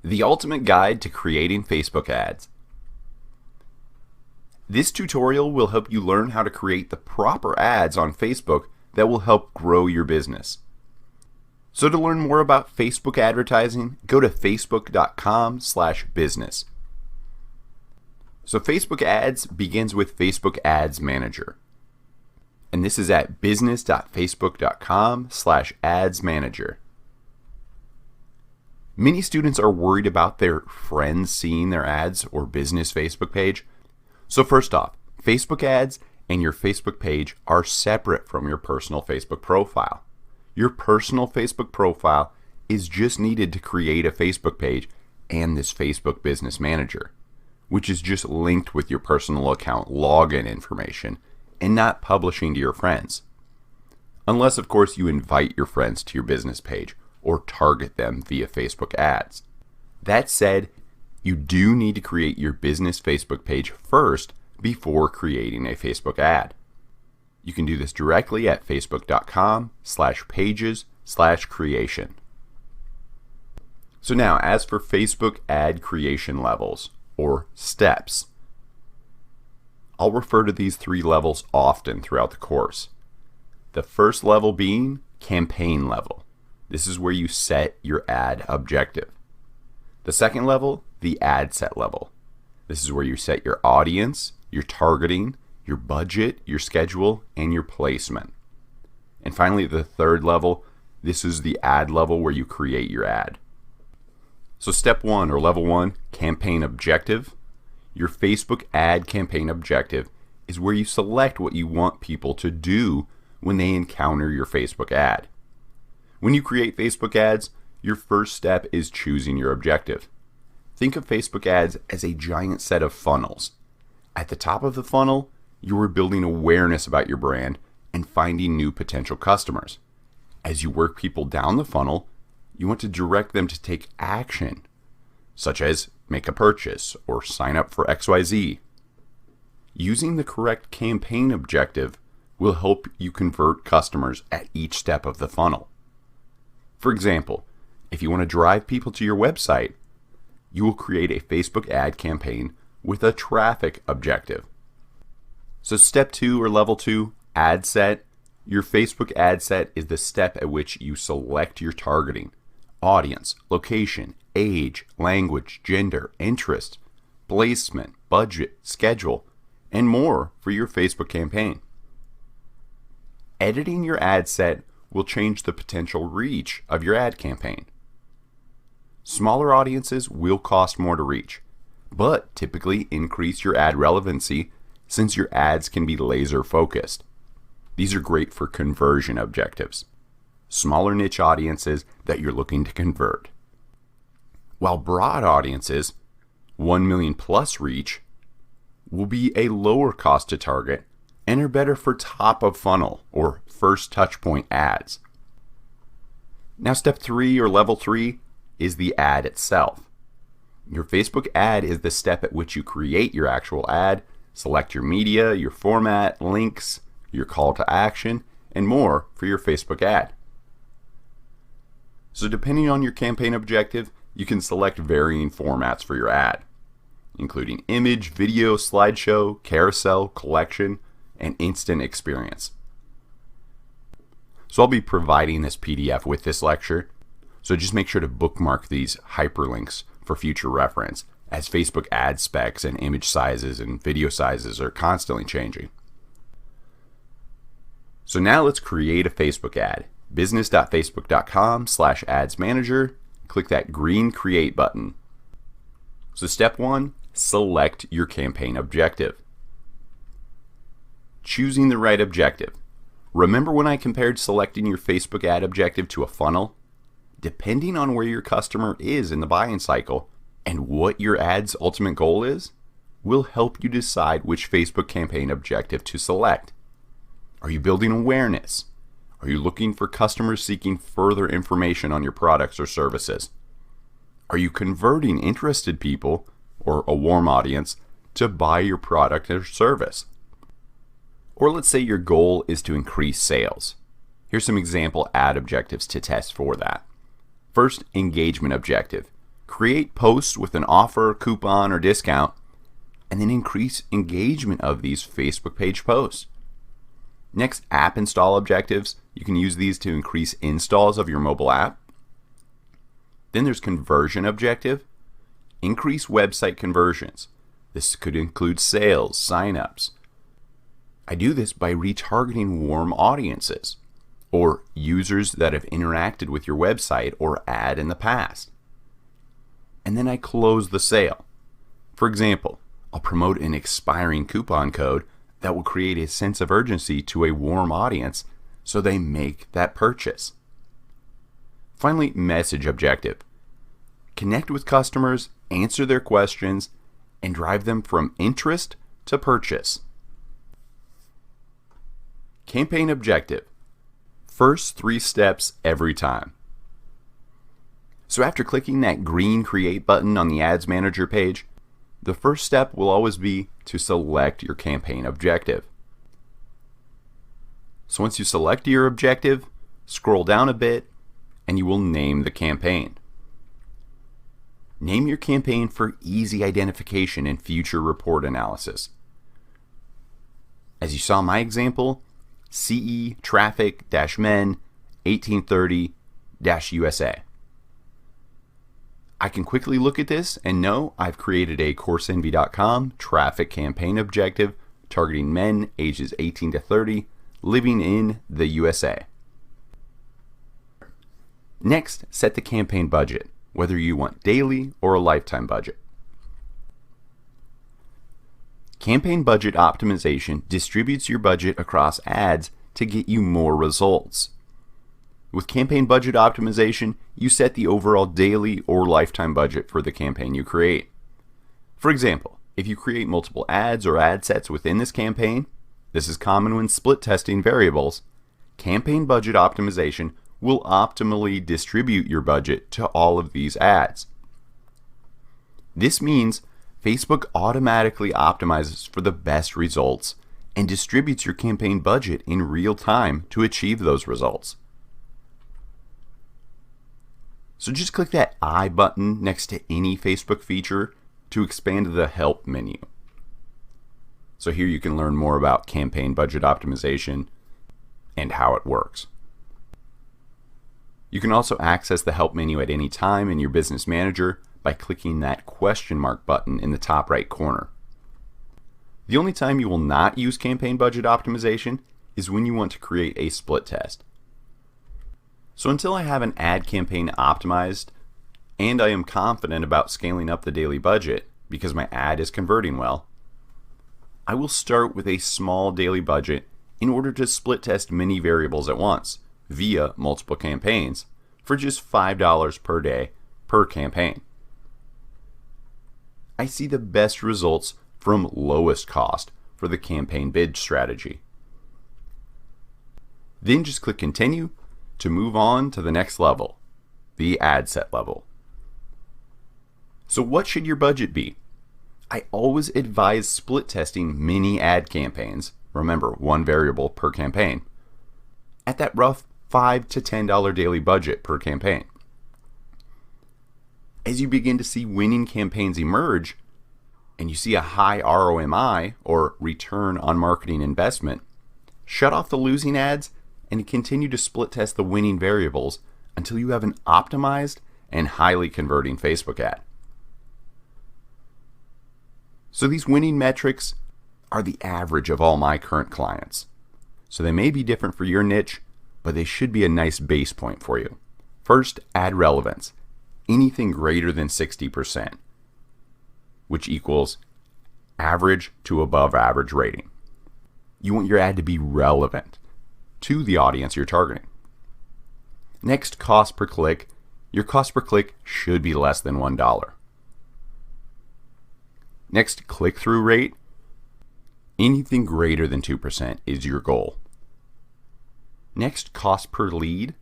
The ultimate guide to creating Facebook ads. This tutorial will help you learn how to create the proper ads on Facebook that will help grow your business. So to learn more about Facebook advertising, go to facebook.com/business. So Facebook ads begins with Facebook Ads Manager. And this is at business.facebook.com/ads manager. Many students are worried about their friends seeing their ads or business Facebook page. So first off, Facebook ads and your Facebook page are separate from your personal Facebook profile. Your personal Facebook profile is just needed to create a Facebook page and this Facebook Business Manager, which is just linked with your personal account login information and not publishing to your friends. Unless, of course, you invite your friends to your business page or target them via Facebook ads. That said, you do need to create your business Facebook page first before creating a Facebook ad. You can do this directly at facebook.com/pages/creation. So now, as for Facebook ad creation levels, or steps, I'll refer to these 3 levels often throughout the course. The first level being campaign level. This is where you set your ad objective. The second level, the ad set level. This is where you set your audience, your targeting, your budget, your schedule, and your placement. And finally, the third level, this is the ad level where you create your ad. So step 1 or level 1, campaign objective. Your Facebook ad campaign objective is where you select what you want people to do when they encounter your Facebook ad. When you create Facebook ads, your first step is choosing your objective. Think of Facebook ads as a giant set of funnels. At the top of the funnel, you are building awareness about your brand and finding new potential customers. As you work people down the funnel, you want to direct them to take action, such as make a purchase or sign up for XYZ. Using the correct campaign objective will help you convert customers at each step of the funnel. For example, if you want to drive people to your website, you will create a Facebook ad campaign with a traffic objective. So step 2 or level 2, ad set. Your Facebook ad set is the step at which you select your targeting, audience, location, age, language, gender, interest, placement, budget, schedule, and more for your Facebook campaign. Editing your ad set will change the potential reach of your ad campaign. Smaller audiences will cost more to reach, but typically increase your ad relevancy since your ads can be laser focused. These are great for conversion objectives, smaller niche audiences that you're looking to convert. While broad audiences, 1 million plus reach, will be a lower cost to target and are better for top of funnel or first touch point ads. Now step 3 or level 3 is the ad itself. Your Facebook ad is the step at which you create your actual ad, select your media, your format, links, your call to action, and more for your Facebook ad. So depending on your campaign objective, you can select varying formats for your ad, including image, video, slideshow, carousel, collection, and instant experience. So I'll be providing this PDF with this lecture, so just make sure to bookmark these hyperlinks for future reference, as Facebook ad specs and image sizes and video sizes are constantly changing. So now let's create a Facebook ad. business.facebook.com/ads manager. Click that green create button. So step 1, select your campaign objective. Choosing the right objective. Remember when I compared selecting your Facebook ad objective to a funnel? Depending on where your customer is in the buying cycle and what your ad's ultimate goal is, will help you decide which Facebook campaign objective to select. Are you building awareness? Are you looking for customers seeking further information on your products or services? Are you converting interested people, or a warm audience, to buy your product or service? Or let's say your goal is to increase sales. Here's some example ad objectives to test for that. First, engagement objective. Create posts with an offer, coupon, or discount, and then increase engagement of these Facebook page posts. Next, app install objectives. You can use these to increase installs of your mobile app. Then there's conversion objective. Increase website conversions. This could include sales, signups. I do this by retargeting warm audiences or users that have interacted with your website or ad in the past. And then I close the sale. For example, I'll promote an expiring coupon code that will create a sense of urgency to a warm audience so they make that purchase. Finally, message objective. Connect with customers, answer their questions, and drive them from interest to purchase. Campaign objective. First 3 steps every time. So after clicking that green Create button on the Ads Manager page, the first step will always be to select your campaign objective. So once you select your objective, scroll down a bit and you will name the campaign. Name your campaign for easy identification and future report analysis. As you saw in my example, CE Traffic-Men 1830-USA. I can quickly look at this and know I've created a Coursenvy.com traffic campaign objective targeting men ages 18 to 30 living in the USA. Next, set the campaign budget, whether you want daily or a lifetime budget. Campaign budget optimization distributes your budget across ads to get you more results. With campaign budget optimization, you set the overall daily or lifetime budget for the campaign you create. For example, if you create multiple ads or ad sets within this campaign, this is common when split testing variables, campaign budget optimization will optimally distribute your budget to all of these ads. This means Facebook automatically optimizes for the best results and distributes your campaign budget in real time to achieve those results. So just click that I button next to any Facebook feature to expand the Help menu. So here you can learn more about campaign budget optimization and how it works. You can also access the Help menu at any time in your Business Manager by clicking that question mark button in the top right corner. The only time you will not use campaign budget optimization is when you want to create a split test. So until I have an ad campaign optimized and I am confident about scaling up the daily budget because my ad is converting well, I will start with a small daily budget in order to split test many variables at once via multiple campaigns for just $5 per day per campaign. I see the best results from lowest cost for the campaign bid strategy. Then just click Continue to move on to the next level, the ad set level. So what should your budget be? I always advise split testing mini ad campaigns, remember 1 variable per campaign, at that rough $5 to $10 daily budget per campaign. As you begin to see winning campaigns emerge and you see a high ROMI or return on marketing investment, shut off the losing ads and continue to split test the winning variables until you have an optimized and highly converting Facebook ad. So these winning metrics are the average of all my current clients. So they may be different for your niche, but they should be a nice base point for you. First, ad relevance. Anything greater than 60%, which equals average to above average rating. You want your ad to be relevant to the audience you're targeting. Next, cost per click. Your cost per click should be less than $1. Next, click-through rate. Anything greater than 2% is your goal. Next, cost per lead.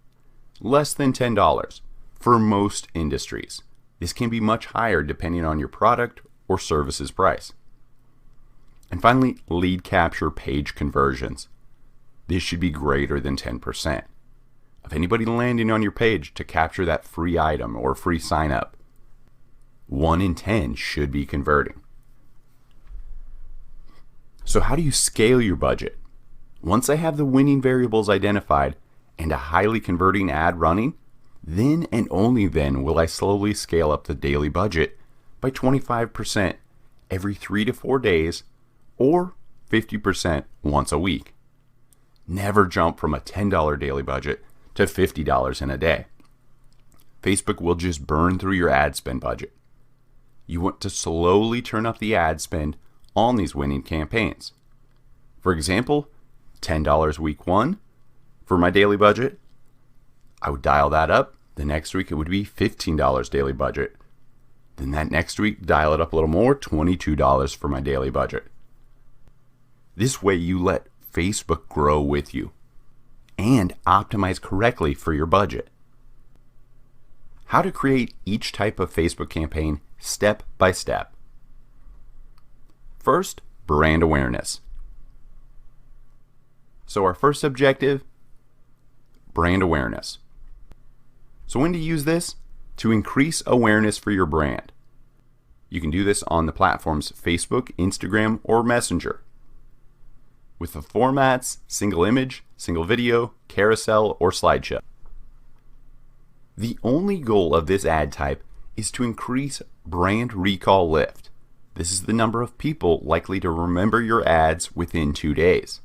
Less than $10 for most industries. This can be much higher depending on your product or service's price. And finally, lead capture page conversions. This should be greater than 10% of anybody landing on your page to capture that free item or free sign up. 1 in 10 should be converting. So how do you scale your budget? Once I have the winning variables identified and a highly converting ad running, then and only then will I slowly scale up the daily budget by 25% every 3 to 4 days or 50% once a week. Never jump from a $10 daily budget to $50 in a day. Facebook will just burn through your ad spend budget. You want to slowly turn up the ad spend on these winning campaigns. For example, $10 week 1 for my daily budget. I would dial that up. The next week it would be $15 daily budget. Then that next week, dial it up a little more, $22 for my daily budget. This way you let Facebook grow with you and optimize correctly for your budget. How to create each type of Facebook campaign step by step. First, brand awareness. So our first objective, brand awareness. So when to use this? To increase awareness for your brand. You can do this on the platforms Facebook, Instagram, or Messenger. With the formats, single image, single video, carousel, or slideshow. The only goal of this ad type is to increase brand recall lift. This is the number of people likely to remember your ads within 2 days.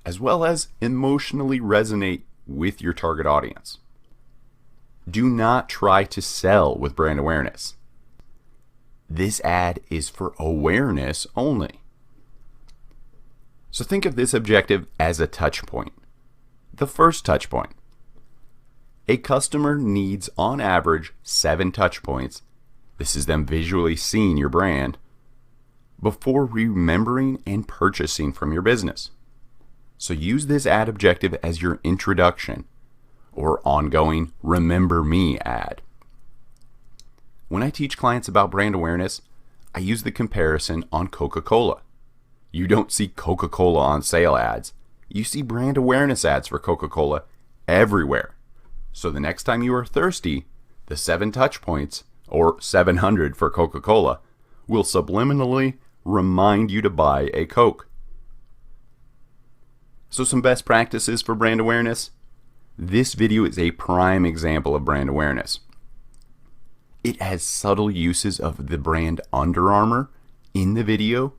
As well as emotionally resonate with your target audience. Do not try to sell with brand awareness. This ad is for awareness only. So think of this objective as a touch point. The first touch point. A customer needs on average 7 touch points. This is them visually seeing your brand before remembering and purchasing from your business. So use this ad objective as your introduction or ongoing remember me ad. When I teach clients about brand awareness, I use the comparison on Coca-Cola. You don't see Coca-Cola on sale ads. You see brand awareness ads for Coca-Cola everywhere. So the next time you are thirsty, the 7 touch points, or 700 for Coca-Cola, will subliminally remind you to buy a Coke. So some best practices for brand awareness. This video is a prime example of brand awareness. It has subtle uses of the brand Under Armour in the video,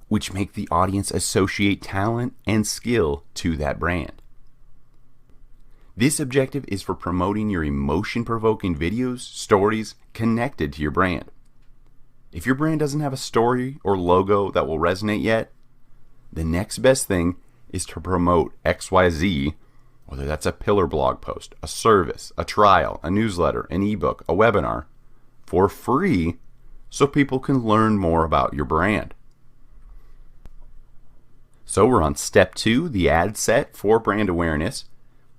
which make the audience associate talent and skill to that brand. This objective is for promoting your emotion-provoking videos, stories connected to your brand. If your brand doesn't have a story or logo that will resonate yet, the next best thing is to promote XYZ, whether that's a pillar blog post, a service, a trial, a newsletter, an ebook, a webinar, for free so people can learn more about your brand. So we're on step 2, the ad set for brand awareness.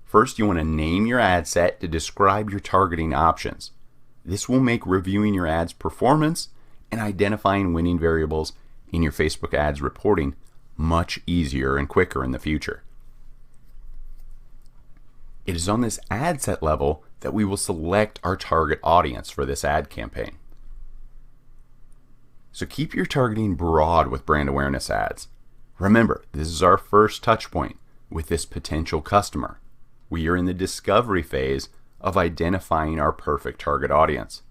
First, you want to name your ad set to describe your targeting options. This will make reviewing your ads' performance and identifying winning variables in your Facebook ads reporting much easier and quicker in the future. It is on this ad set level that we will select our target audience for this ad campaign. So keep your targeting broad with brand awareness ads. Remember, this is our first touch point with this potential customer. We are in the discovery phase of identifying our perfect target audience.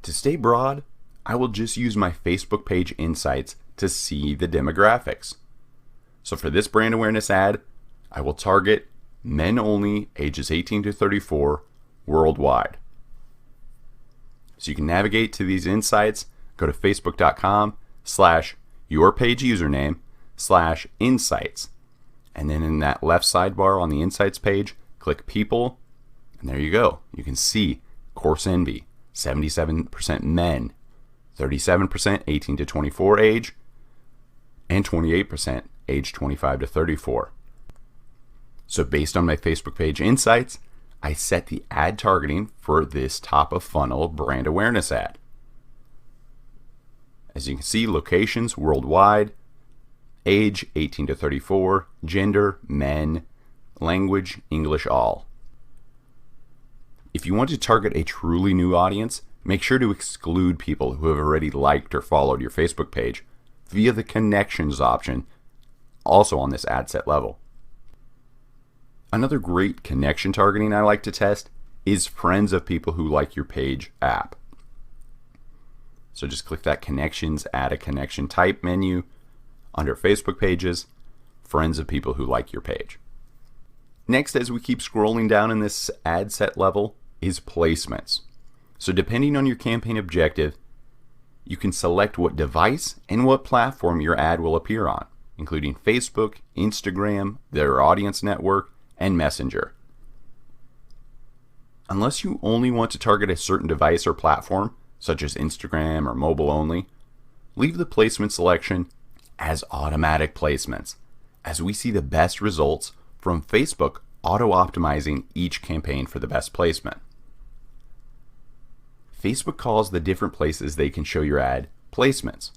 To stay broad, I will just use my Facebook page insights to see the demographics. So for this brand awareness ad, I will target men only ages 18 to 34 worldwide. So you can navigate to these insights, go to facebook.com/yourpageusername/insights. And then in that left sidebar on the Insights page, click People, and there you go. You can see Coursenvy, 77% men, 37% 18 to 24 age, and 28% age 25 to 34. So based on my Facebook page insights, I set the ad targeting for this top of funnel brand awareness ad. As you can see, locations worldwide, age 18 to 34, gender men, language, English all. If you want to target a truly new audience, make sure to exclude people who have already liked or followed your Facebook page via the connections option, also on this ad set level. Another great connection targeting I like to test is friends of people who like your page app. So just click that connections, add a connection type menu under Facebook pages, friends of people who like your page. Next, as we keep scrolling down in this ad set level, is placements. So depending on your campaign objective, you can select what device and what platform your ad will appear on, including Facebook, Instagram, their audience network, and Messenger. Unless you only want to target a certain device or platform, such as Instagram or mobile only, leave the placement selection as automatic placements, as we see the best results from Facebook auto-optimizing each campaign for the best placement. Facebook calls the different places they can show your ad placements.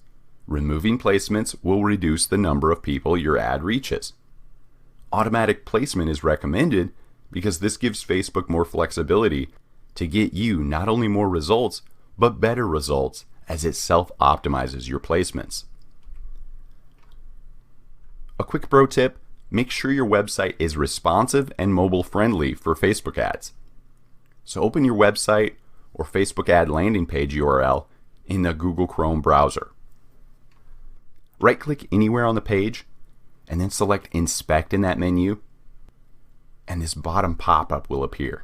Removing placements will reduce the number of people your ad reaches. Automatic placement is recommended because this gives Facebook more flexibility to get you not only more results, but better results as it self-optimizes your placements. A quick pro tip, make sure your website is responsive and mobile friendly for Facebook ads. So open your website or Facebook ad landing page URL in the Google Chrome browser. Right-click anywhere on the page and then select Inspect in that menu, and this bottom pop-up will appear.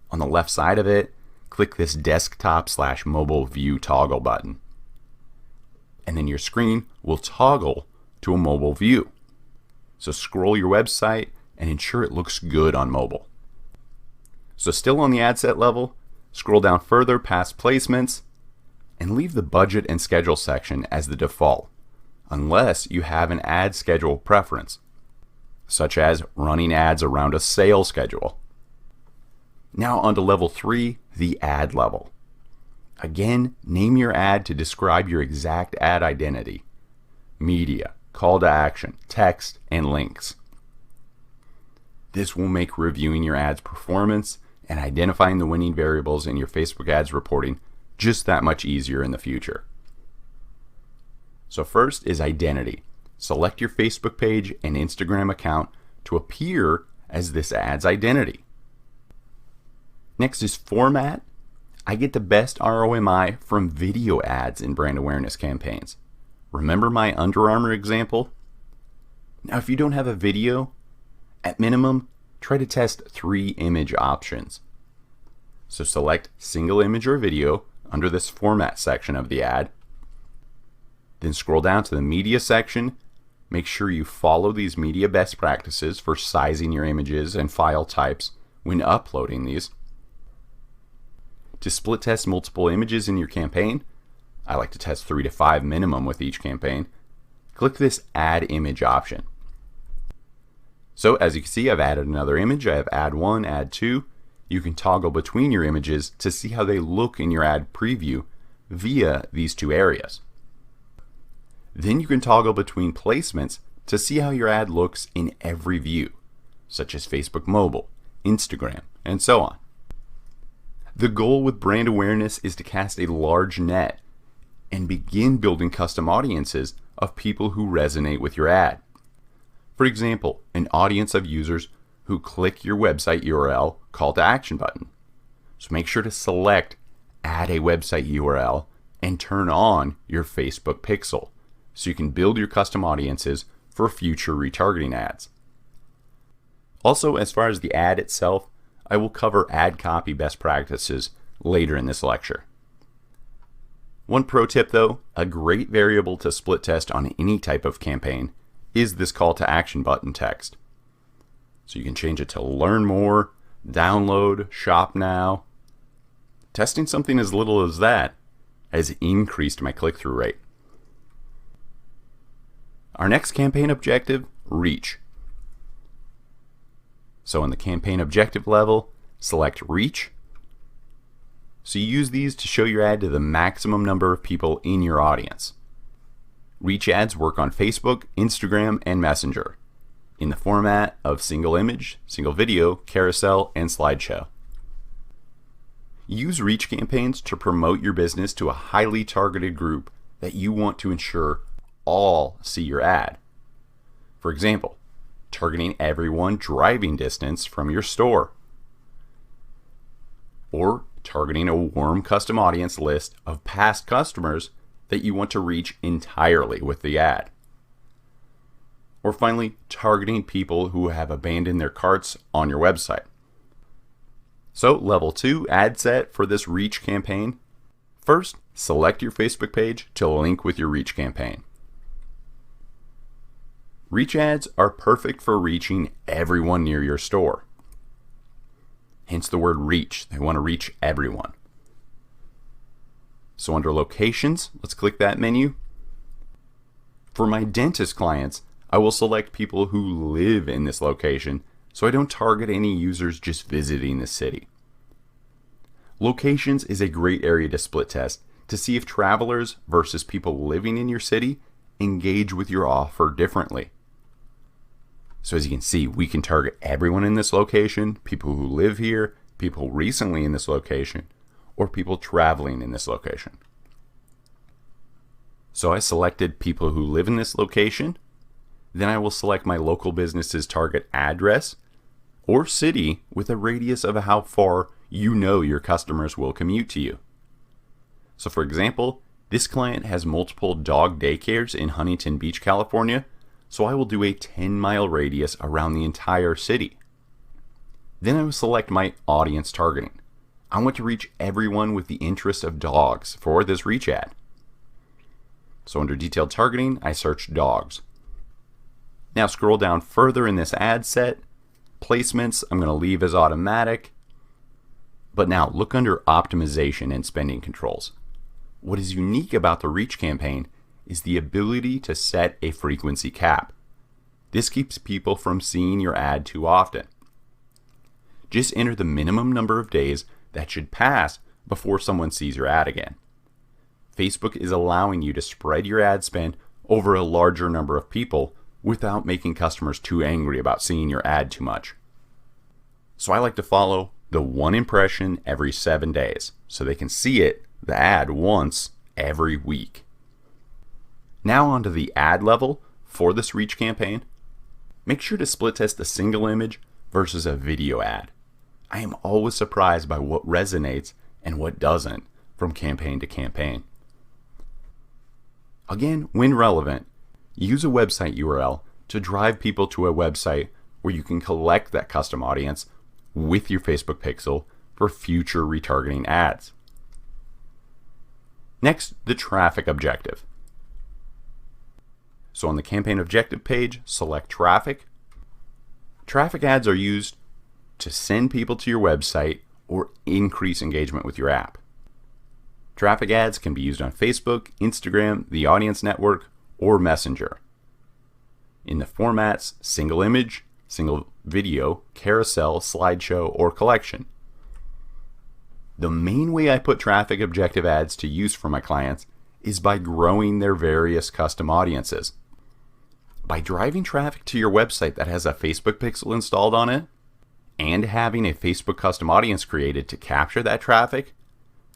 On the left side of it, click this desktop/mobile view toggle button, and then your screen will toggle to a mobile view. So scroll your website and ensure it looks good on mobile. So still on the ad set level, scroll down further past placements and leave the budget and schedule section as the default, unless you have an ad schedule preference, such as running ads around a sale schedule. Now on to level 3, the ad level. Again, name your ad to describe your exact ad identity, media, call to action, text, and links. This will make reviewing your ad's performance and identifying the winning variables in your Facebook ads reporting just that much easier in the future. So first is identity. Select your Facebook page and Instagram account to appear as this ad's identity. Next is format. I get the best ROMI from video ads in brand awareness campaigns. Remember my Under Armour example? Now if you don't have a video, at minimum, try to test 3 image options. So select single image or video under this format section of the ad. Then scroll down to the media section. Make sure you follow these media best practices for sizing your images and file types when uploading these. To split test multiple images in your campaign, I like to test 3 to 5 minimum with each campaign. Click this Add Image option. So as you can see, I've added another image. I have Add 1, Add 2. You can toggle between your images to see how they look in your ad preview via these 2 areas. Then you can toggle between placements to see how your ad looks in every view, such as Facebook Mobile, Instagram, and so on. The goal with brand awareness is to cast a large net and begin building custom audiences of people who resonate with your ad. For example, an audience of users who click your website URL call to action button. So make sure to select Add a website URL and turn on your Facebook pixel so you can build your custom audiences for future retargeting ads. Also, as far as the ad itself, I will cover ad copy best practices later in this lecture. One pro tip though, a great variable to split test on any type of campaign is this call to action button text. So you can change it to learn more, download, shop now. Testing something as little as that has increased my click-through rate. Our next campaign objective, reach. So in the campaign objective level, select reach. So you use these to show your ad to the maximum number of people in your audience. Reach ads work on Facebook, Instagram, and Messenger. in the format of single image, single video, carousel, and slideshow. Use reach campaigns to promote your business to a highly targeted group that you want to ensure all see your ad. For example, targeting everyone driving distance from your store, or targeting a warm custom audience list of past customers that you want to reach entirely with the ad. Or finally, targeting people who have abandoned their carts on your website. So, level 2 ad set for this reach campaign. First, select your Facebook page to link with your reach campaign. Reach ads are perfect for reaching everyone near your store. Hence the word reach. They want to reach everyone. So under locations, let's click that menu. For my dentist clients, I will select people who live in this location so I don't target any users just visiting the city. Locations is a great area to split test to see if travelers versus people living in your city engage with your offer differently. So as you can see, we can target everyone in this location, people who live here, people recently in this location, or people traveling in this location. So I selected people who live in this location. Then I will select my local business's target address or city with a radius of how far you know your customers will commute to you. So for example, this client has multiple dog daycares in Huntington Beach, California, so I will do a 10-mile radius around the entire city. Then I will select my audience targeting. I want to reach everyone with the interest of dogs for this reach ad. So under detailed targeting, I search dogs. Now scroll down further in this ad set. Placements, I'm going to leave as automatic. But now look under optimization and spending controls. What is unique about the reach campaign is the ability to set a frequency cap. This keeps people from seeing your ad too often. Just enter the minimum number of days that should pass before someone sees your ad again. Facebook is allowing you to spread your ad spend over a larger number of people without making customers too angry about seeing your ad too much. So I like to follow the 1 impression every 7 days so they can see it, the ad, once every week. Now onto the ad level for this reach campaign. Make sure to split test a single image versus a video ad. I am always surprised by what resonates and what doesn't from campaign to campaign. Again, when relevant, use a website URL to drive people to a website where you can collect that custom audience with your Facebook pixel for future retargeting ads. Next, the traffic objective. So on the campaign objective page, select traffic. Traffic ads are used to send people to your website or increase engagement with your app. Traffic ads can be used on Facebook, Instagram, the Audience Network, or Messenger. In the formats single image, single video, carousel, slideshow, or collection. The main way I put traffic objective ads to use for my clients is by growing their various custom audiences. By driving traffic to your website that has a Facebook pixel installed on it, and having a Facebook custom audience created to capture that traffic,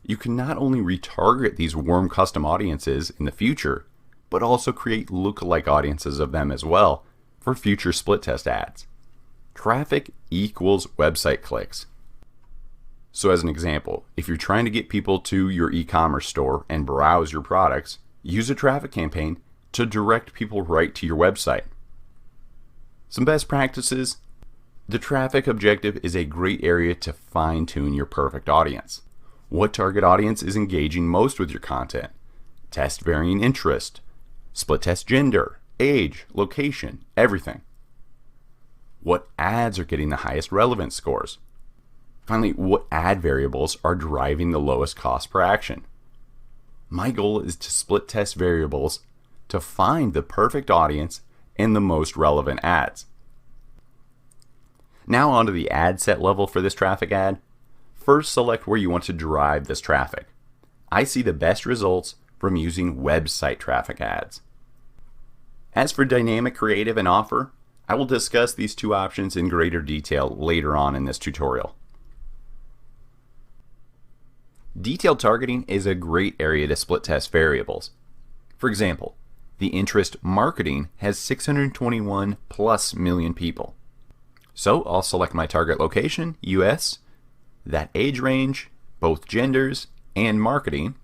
you can not only retarget these warm custom audiences in the future, but also create lookalike audiences of them as well for future split test ads. Traffic equals website clicks. So as an example, if you're trying to get people to your e-commerce store and browse your products, use a traffic campaign to direct people right to your website. Some best practices. The traffic objective is a great area to fine-tune your perfect audience. What target audience is engaging most with your content? Test varying interest. Split test gender, age, location, everything. What ads are getting the highest relevance scores? Finally, what ad variables are driving the lowest cost per action? My goal is to split test variables to find the perfect audience and the most relevant ads. Now onto the ad set level for this traffic ad. First, select where you want to drive this traffic. I see the best results from using website traffic ads. As for dynamic creative and offer, I will discuss these two options in greater detail later on in this tutorial. Detailed targeting is a great area to split test variables. For example, the interest marketing has 621 plus million people. So I'll select my target location, US, that age range, both genders, and marketing.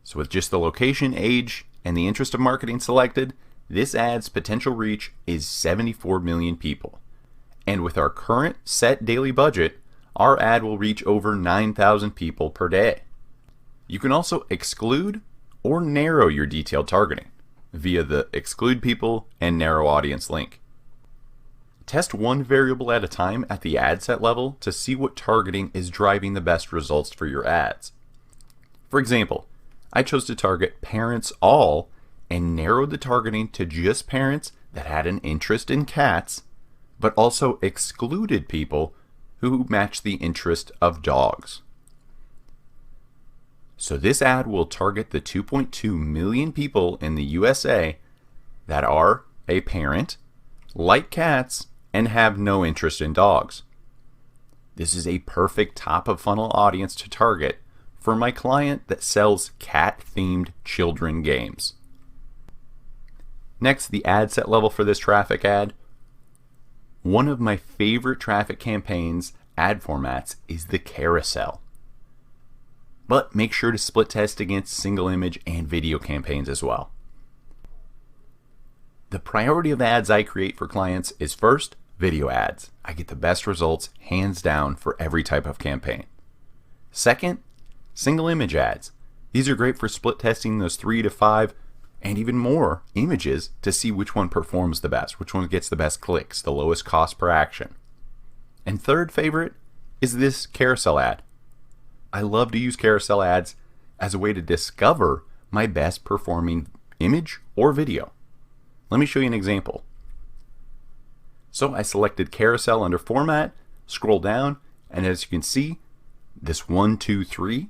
So with just the location, age, and the interest of marketing selected, this ad's potential reach is 74 million people. And with our current set daily budget, our ad will reach over 9,000 people per day. You can also exclude or narrow your detailed targeting via the exclude people and narrow audience link. Test one variable at a time at the ad set level to see what targeting is driving the best results for your ads. For example, I chose to target parents all and narrowed the targeting to just parents that had an interest in cats, but also excluded people who match the interest of dogs. So this ad will target the 2.2 million people in the USA that are a parent, like cats, and have no interest in dogs. This is a perfect top of funnel audience to target for my client that sells cat-themed children games. Next, the ad set level for this traffic ad. One of my favorite traffic campaigns ad formats is the carousel. But make sure to split test against single image and video campaigns as well. The priority of ads I create for clients is first, video ads. I get the best results hands down for every type of campaign. Second, single image ads. These are great for split testing those 3 to 5 and even more images to see which one performs the best, which one gets the best clicks, the lowest cost per action. And third favorite is this carousel ad. I love to use carousel ads as a way to discover my best performing image or video. Let me show you an example. So I selected carousel under format, scroll down, and as you can see, this 1, 2, 3,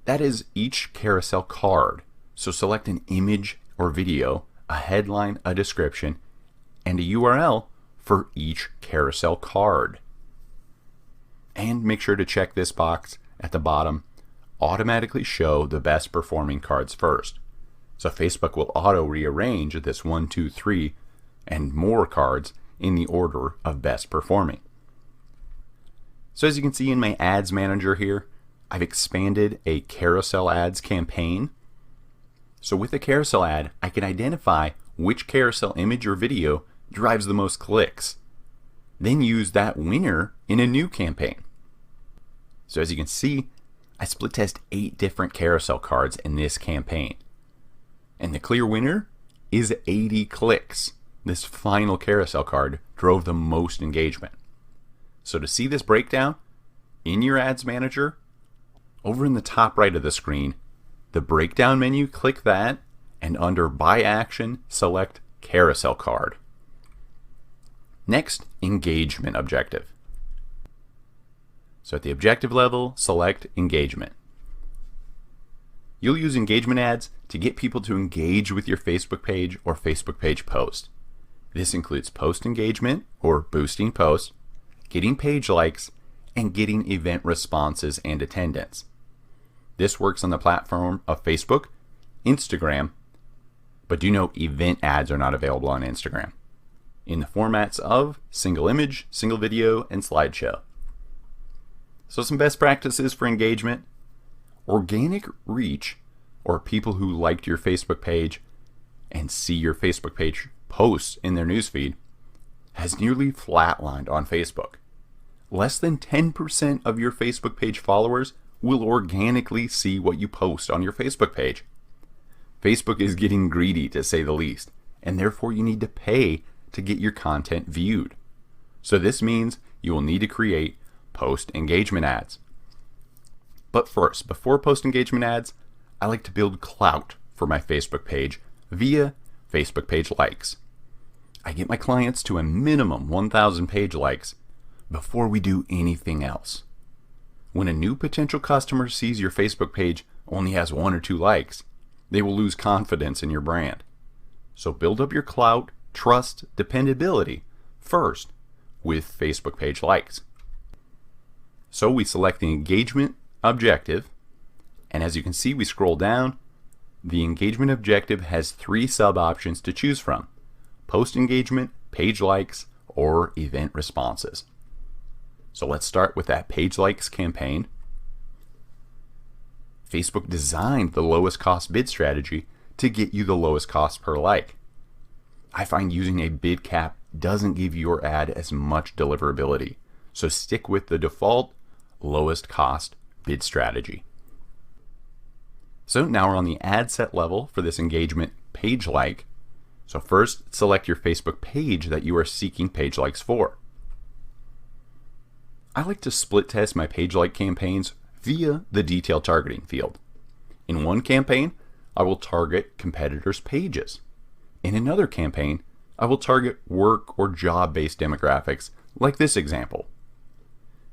that is each carousel card. So select an image or video, a headline, a description, and a URL for each carousel card. And make sure to check this box at the bottom, automatically show the best performing cards first. So Facebook will auto rearrange this 1, 2, 3 and more cards in the order of best performing. So as you can see in my ads manager here, I've expanded a carousel ads campaign. So with a carousel ad, I can identify which carousel image or video drives the most clicks, then use that winner in a new campaign. So as you can see, I split test 8 different carousel cards in this campaign. And the clear winner is 80 clicks. This final carousel card drove the most engagement. So to see this breakdown in your ads manager, over in the top right of the screen, the breakdown menu, click that, and under by action, select carousel card. Next, engagement objective. So at the objective level, select engagement. You'll use engagement ads to get people to engage with your Facebook page or Facebook page post. This includes post engagement or boosting posts, getting page likes, and getting event responses and attendance. This works on the platform of Facebook, Instagram, but do note event ads are not available on Instagram, in the formats of single image, single video, and slideshow. So some best practices for engagement. Organic reach, or people who liked your Facebook page and see your Facebook page posts in their newsfeed, has nearly flatlined on Facebook. Less than 10% of your Facebook page followers will organically see what you post on your Facebook page. Facebook is getting greedy, to say the least, and therefore you need to pay to get your content viewed. So this means you will need to create post engagement ads. But first, before post engagement ads, I like to build clout for my Facebook page via Facebook page likes. I get my clients to a minimum 1,000 page likes before we do anything else. When a new potential customer sees your Facebook page only has 1 or 2 likes, they will lose confidence in your brand. So build up your clout trust, dependability first with Facebook page likes. So we select the engagement objective, and as you can see, we scroll down. The engagement objective has 3 sub-options to choose from: post engagement, page likes, or event responses. So let's start with that page likes campaign. Facebook designed the lowest cost bid strategy to get you the lowest cost per like. I find using a bid cap doesn't give your ad as much deliverability, so stick with the default lowest cost bid strategy. So now we're on the ad set level for this engagement page like. So first, select your Facebook page that you are seeking page likes for. I like to split test my page like campaigns via the detailed targeting field. In one campaign, I will target competitors' pages. In another campaign, I will target work or job-based demographics, like this example.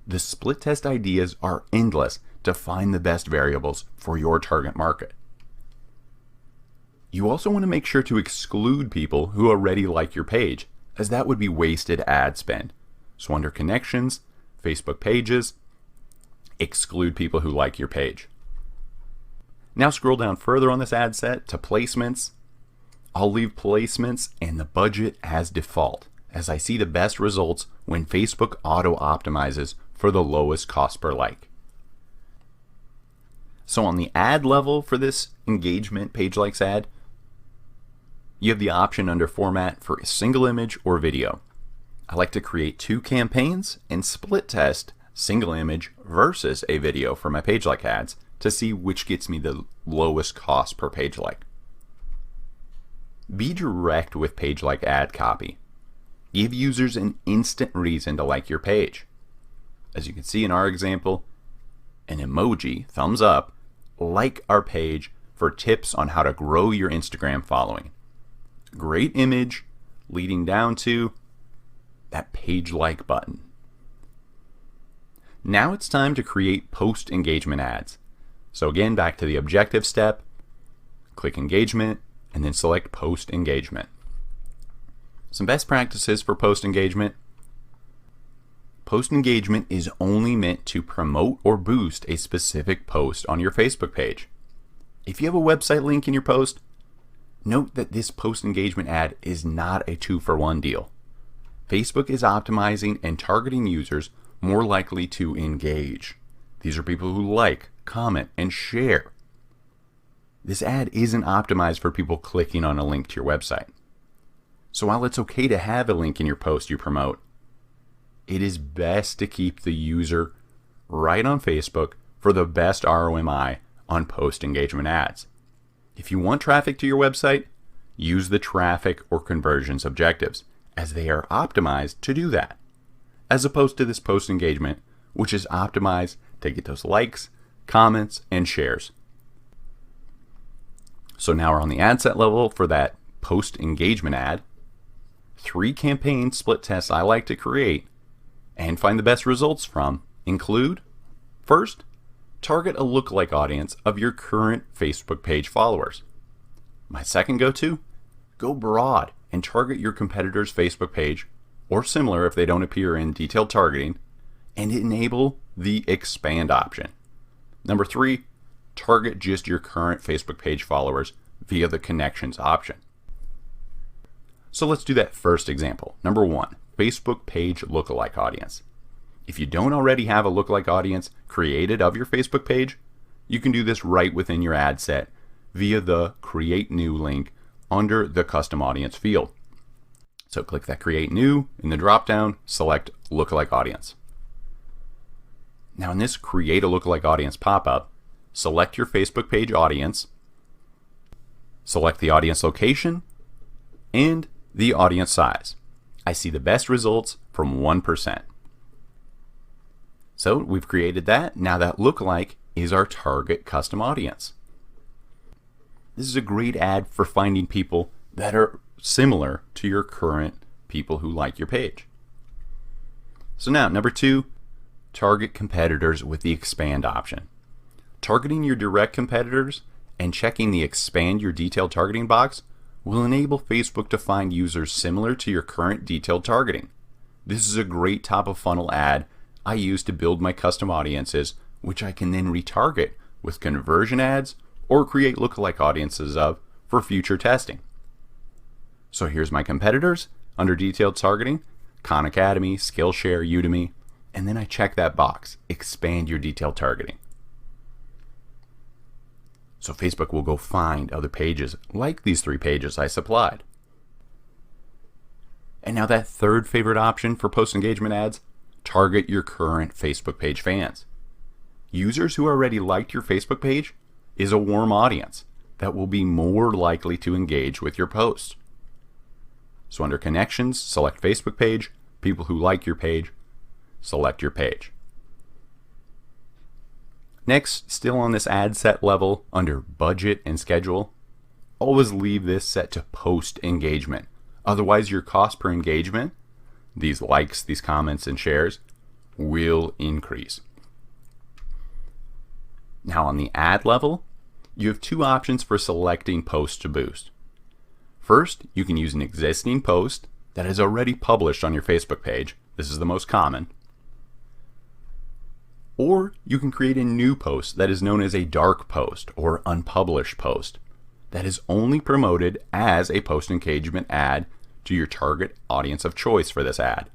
The split test ideas are endless to find the best variables for your target market. You also want to make sure to exclude people who already like your page, as that would be wasted ad spend. So under connections, Facebook pages, exclude people who like your page. Now scroll down further on this ad set to placements. I'll leave placements and the budget as default, as I see the best results when Facebook auto optimizes for the lowest cost per like. So on the ad level for this engagement page likes ad, you have the option under format for a single image or video. I like to create 2 campaigns and split test single image versus a video for my page like ads to see which gets me the lowest cost per page like. Be direct with page like ad copy. Give users an instant reason to like your page. As you can see in our example, an emoji, thumbs up, like our page for tips on how to grow your Instagram following. Great image leading down to that page like button. Now it's time to create post engagement ads. So again, back to the objective step, click engagement, and then select post engagement. Some best practices for post engagement. Post engagement is only meant to promote or boost a specific post on your Facebook page. If you have a website link in your post, note that this post engagement ad is not a 2-for-1 deal. Facebook is optimizing and targeting users more likely to engage. These are people who like, comment, and share. This ad isn't optimized for people clicking on a link to your website. So while it's okay to have a link in your post you promote, it is best to keep the user right on Facebook for the best ROI on post engagement ads. If you want traffic to your website, use the traffic or conversions objectives, as they are optimized to do that, as opposed to this post engagement, which is optimized to get those likes, comments, and shares. So now we're on the ad set level for that post engagement ad. 3 campaign split tests I like to create and find the best results from include: first, target a lookalike audience of your current Facebook page followers. My second go-to, go broad and target your competitor's Facebook page, or similar if they don't appear in detailed targeting, and enable the expand option. Number 3, target just your current Facebook page followers via the connections option. So let's do that first example. Number 1, Facebook page lookalike audience. If you don't already have a lookalike audience created of your Facebook page, you can do this right within your ad set via the Create New link under the Custom Audience field. So click that Create New in the drop-down, select Lookalike Audience. Now in this Create a Lookalike Audience pop-up, select your Facebook page audience, select the audience location, and the audience size. I see the best results from 1%. So we've created that. Now that lookalike is our target custom audience. This is a great ad for finding people that are similar to your current people who like your page. So now, number 2, target competitors with the expand option. Targeting your direct competitors and checking the expand your detailed targeting box will enable Facebook to find users similar to your current detailed targeting. This is a great top of funnel ad I use to build my custom audiences, which I can then retarget with conversion ads or create lookalike audiences of for future testing. So here's my competitors under detailed targeting: Khan Academy, Skillshare, Udemy, and then I check that box, expand your detailed targeting. So Facebook will go find other pages like these 3 pages I supplied. And now that third favorite option for post engagement ads, target your current Facebook page fans. Users who already liked your Facebook page is a warm audience that will be more likely to engage with your posts. So under connections, select Facebook page, people who like your page, select your page. Next, still on this ad set level, under budget and schedule, always leave this set to post engagement. Otherwise, your cost per engagement, these likes, these comments, and shares, will increase. Now on the ad level, you have 2 options for selecting posts to boost. First, you can use an existing post that is already published on your Facebook page. This is the most common. Or you can create a new post that is known as a dark post or unpublished post that is only promoted as a post engagement ad to your target audience of choice for this ad.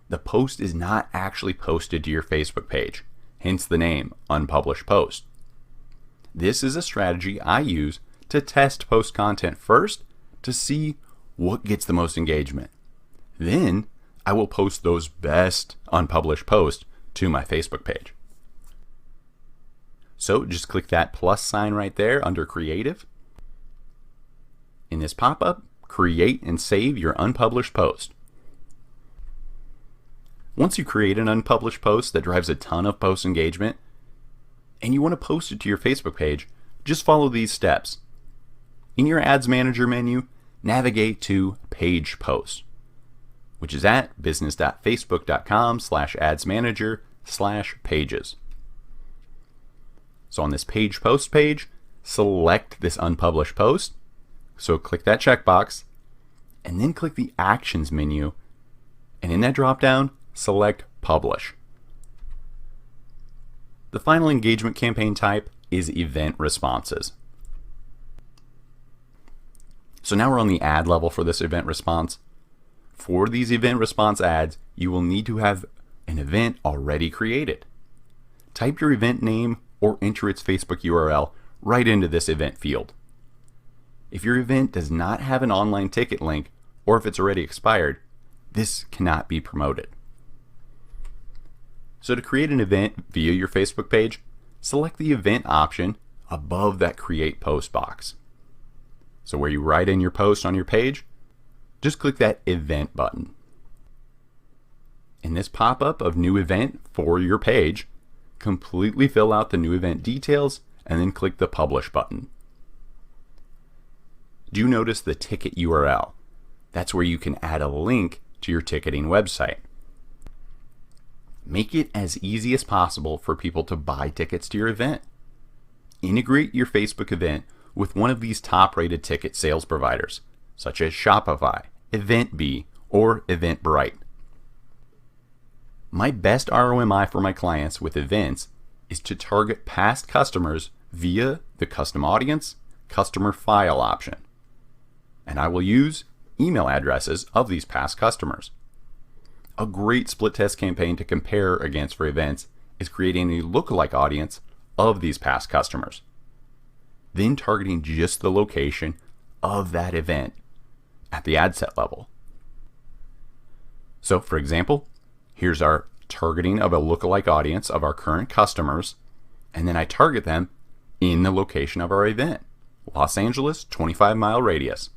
The post is not actually posted to your Facebook page, hence the name unpublished post. This is a strategy I use to test post content first to see what gets the most engagement. Then I will post those best unpublished posts to my Facebook page. So just click that plus sign right there under creative. In this pop-up, create and save your unpublished post. Once you create an unpublished post that drives a ton of post engagement and you want to post it to your Facebook page, just follow these steps. In your Ads Manager menu, navigate to Page Posts, which is at business.facebook.com/adsmanager/pages. So on this Page Post page, select this unpublished post. So click that checkbox and then click the Actions menu, and in that drop-down, select Publish. The final engagement campaign type is event responses. So now we're on the ad level for this event response. For these event response ads, you will need to have an event already created. Type your event name or enter its Facebook URL right into this event field. If your event does not have an online ticket link, or if it's already expired, this cannot be promoted. So to create an event via your Facebook page, select the event option above that Create Post box. So where you write in your post on your page, just click that Event button. In this pop-up of New Event for your page, completely fill out the new event details and then click the Publish button. Do you notice the ticket URL? That's where you can add a link to your ticketing website. Make it as easy as possible for people to buy tickets to your event. Integrate your Facebook event with one of these top-rated ticket sales providers, such as Shopify, EventBee, or Eventbrite. My best ROMI for my clients with events is to target past customers via the custom audience, customer file option. And I will use email addresses of these past customers. A great split test campaign to compare against for events is creating a lookalike audience of these past customers, then targeting just the location of that event at the ad set level. So for example, here's our targeting of a lookalike audience of our current customers, and then I target them in the location of our event, Los Angeles, 25-mile radius.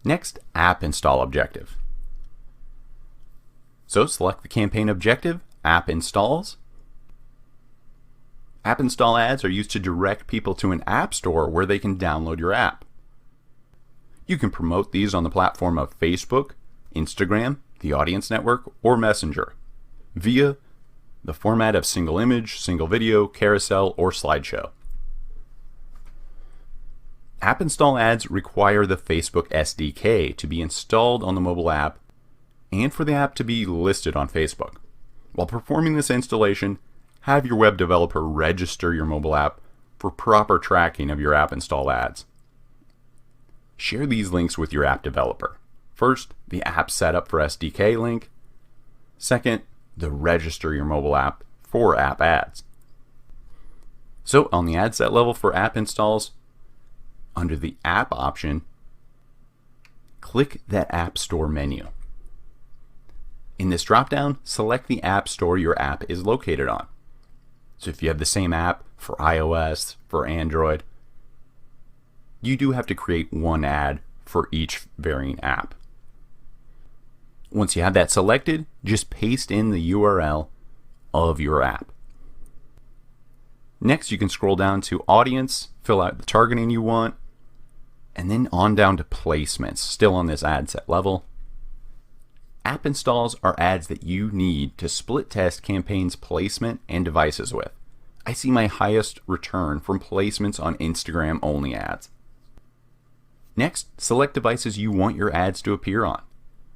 Next, app install objective. So select the campaign objective, app installs. App install ads are used to direct people to an app store where they can download your app. You can promote these on the platform of Facebook, Instagram, the Audience Network, or Messenger via the format of single image, single video, carousel, or slideshow. App install ads require the Facebook SDK to be installed on the mobile app and for the app to be listed on Facebook. While performing this installation, have your web developer register your mobile app for proper tracking of your app install ads. Share these links with your app developer. First, the app setup for SDK link. Second, the register your mobile app for app ads. So on the ad set level for app installs, under the app option, click that App Store menu. In this dropdown, select the app store your app is located on. So if you have the same app for iOS, for Android, you do have to create one ad for each varying app. Once you have that selected, just paste in the URL of your app. Next, you can scroll down to Audience, fill out the targeting you want, and then on down to Placements, still on this ad set level. App installs are ads that you need to split test campaigns placement and devices with. I see my highest return from placements on Instagram only ads. Next, select devices you want your ads to appear on.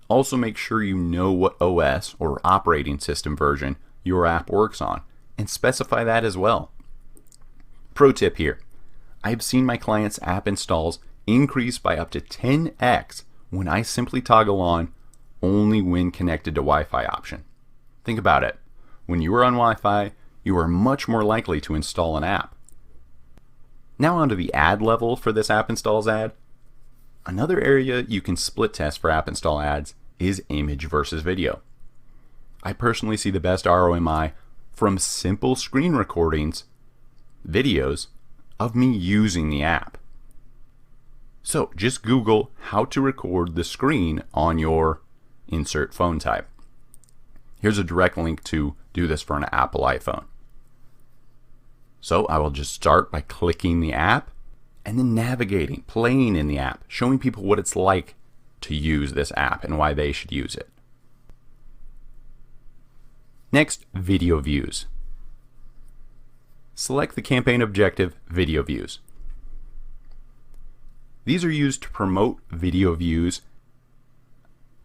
Also make sure you know what OS or operating system version your app works on and specify that as well. Pro tip here, I've seen my clients' app installs increase by up to 10x when I simply toggle on only when connected to Wi-Fi option. Think about it. When you are on Wi-Fi, you are much more likely to install an app. Now onto the ad level for this app installs ad. Another area you can split test for app install ads is image versus video. I personally see the best ROI from simple screen recordings, videos, of me using the app. So just Google how to record the screen on your insert phone type. Here's a direct link to do this for an Apple iPhone. So I will just start by clicking the app and then navigating, playing in the app, showing people what it's like to use this app and why they should use it. Next, video views. Select the campaign objective, video views. These are used to promote video views.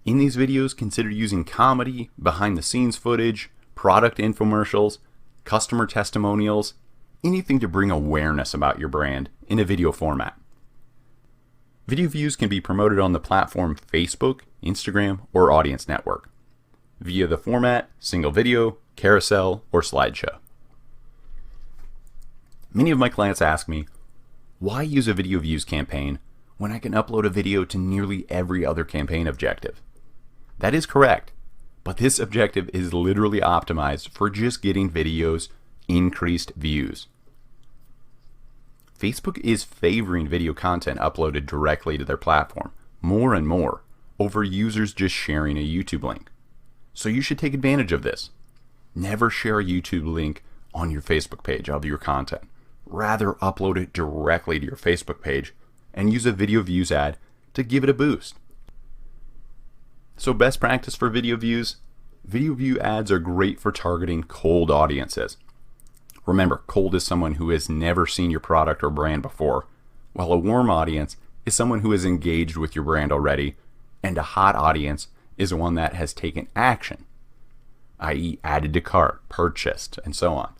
In these videos, consider using comedy, behind the scenes footage, product infomercials, customer testimonials, anything to bring awareness about your brand in a video format. Video views can be promoted on the platform Facebook, Instagram, or Audience Network via the format single video, carousel, or slideshow. Many of my clients ask me, why use a video views campaign when I can upload a video to nearly every other campaign objective? That is correct, but this objective is literally optimized for just getting videos increased views. Facebook is favoring video content uploaded directly to their platform more and more over users just sharing a YouTube link. So you should take advantage of this. Never share a YouTube link on your Facebook page of your content. Rather upload it directly to your Facebook page and use a video views ad to give it a boost. So best practice for video views. Video view ads are great for targeting cold audiences. Remember, cold is someone who has never seen your product or brand before, while a warm audience is someone who is engaged with your brand already, and a hot audience is one that has taken action, i.e. added to cart, purchased, and so on.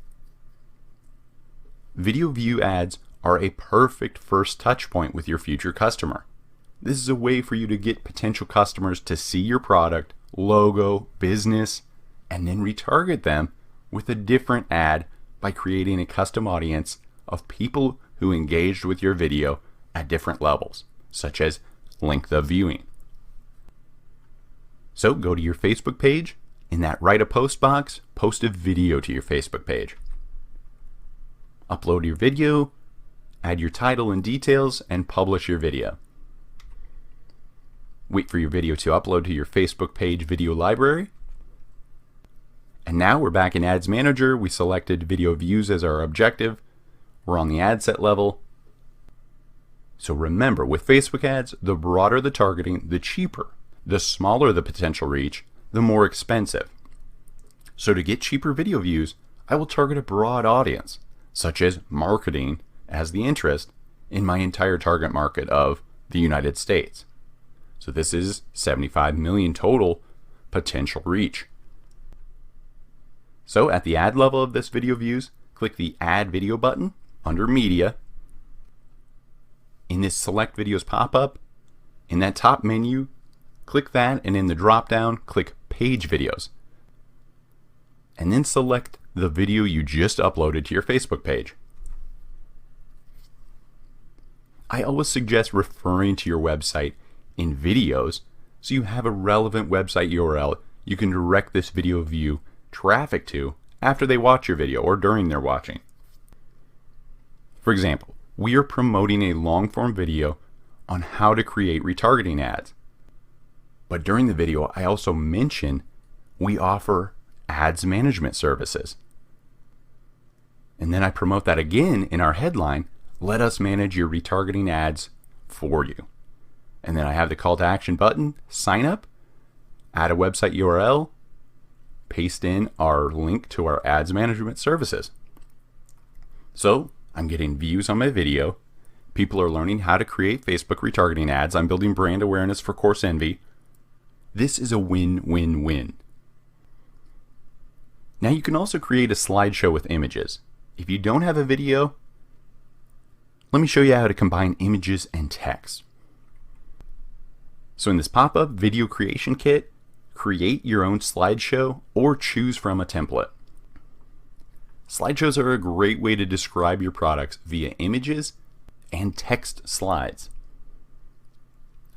Video view ads are a perfect first touch point with your future customer. This is a way for you to get potential customers to see your product, logo, business, and then retarget them with a different ad by creating a custom audience of people who engaged with your video at different levels, such as length of viewing. So go to your Facebook page. In that write a post box, post a video to your Facebook page. Upload your video, add your title and details, and publish your video. Wait for your video to upload to your Facebook page video library. And now we're back in Ads Manager. We selected video views as our objective. We're on the ad set level. So remember, with Facebook ads, the broader the targeting, the cheaper. The smaller the potential reach, the more expensive. So to get cheaper video views, I will target a broad audience, such as marketing as the interest, in my entire target market of the United States. So this is 75 million total potential reach. So at the ad level of this video views, click the Add Video button under Media. In this Select Videos pop-up, in that top menu, click that, and in the drop-down, click Page Videos. And then select the video you just uploaded to your Facebook page. I always suggest referring to your website in videos so you have a relevant website URL you can direct this video view traffic to after they watch your video or during their watching. For example, we are promoting a long-form video on how to create retargeting ads. But during the video, I also mention we offer ads management services. And then I promote that again in our headline, let us manage your retargeting ads for you. And then I have the call to action button, sign up, add a website URL, paste in our link to our ads management services. So I'm getting views on my video. People are learning how to create Facebook retargeting ads. I'm building brand awareness for Coursenvy. This is a win-win-win. Now you can also create a slideshow with images. If you don't have a video, let me show you how to combine images and text. So in this pop-up video creation kit, create your own slideshow or choose from a template. Slideshows are a great way to describe your products via images and text slides.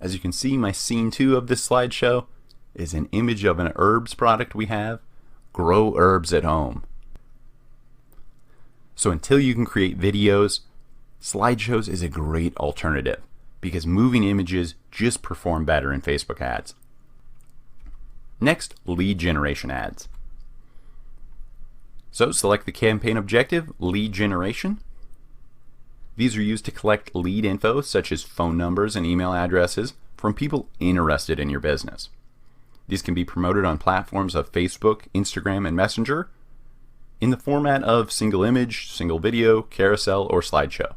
As you can see, my scene 2 of this slideshow is an image of an herbs product we have, Grow Herbs at Home. So until you can create videos, slideshows is a great alternative because moving images just perform better in Facebook ads. Next, lead generation ads. So select the campaign objective, lead generation. These are used to collect lead info such as phone numbers and email addresses from people interested in your business. These can be promoted on platforms of Facebook, Instagram, and Messenger in the format of single image, single video, carousel, or slideshow.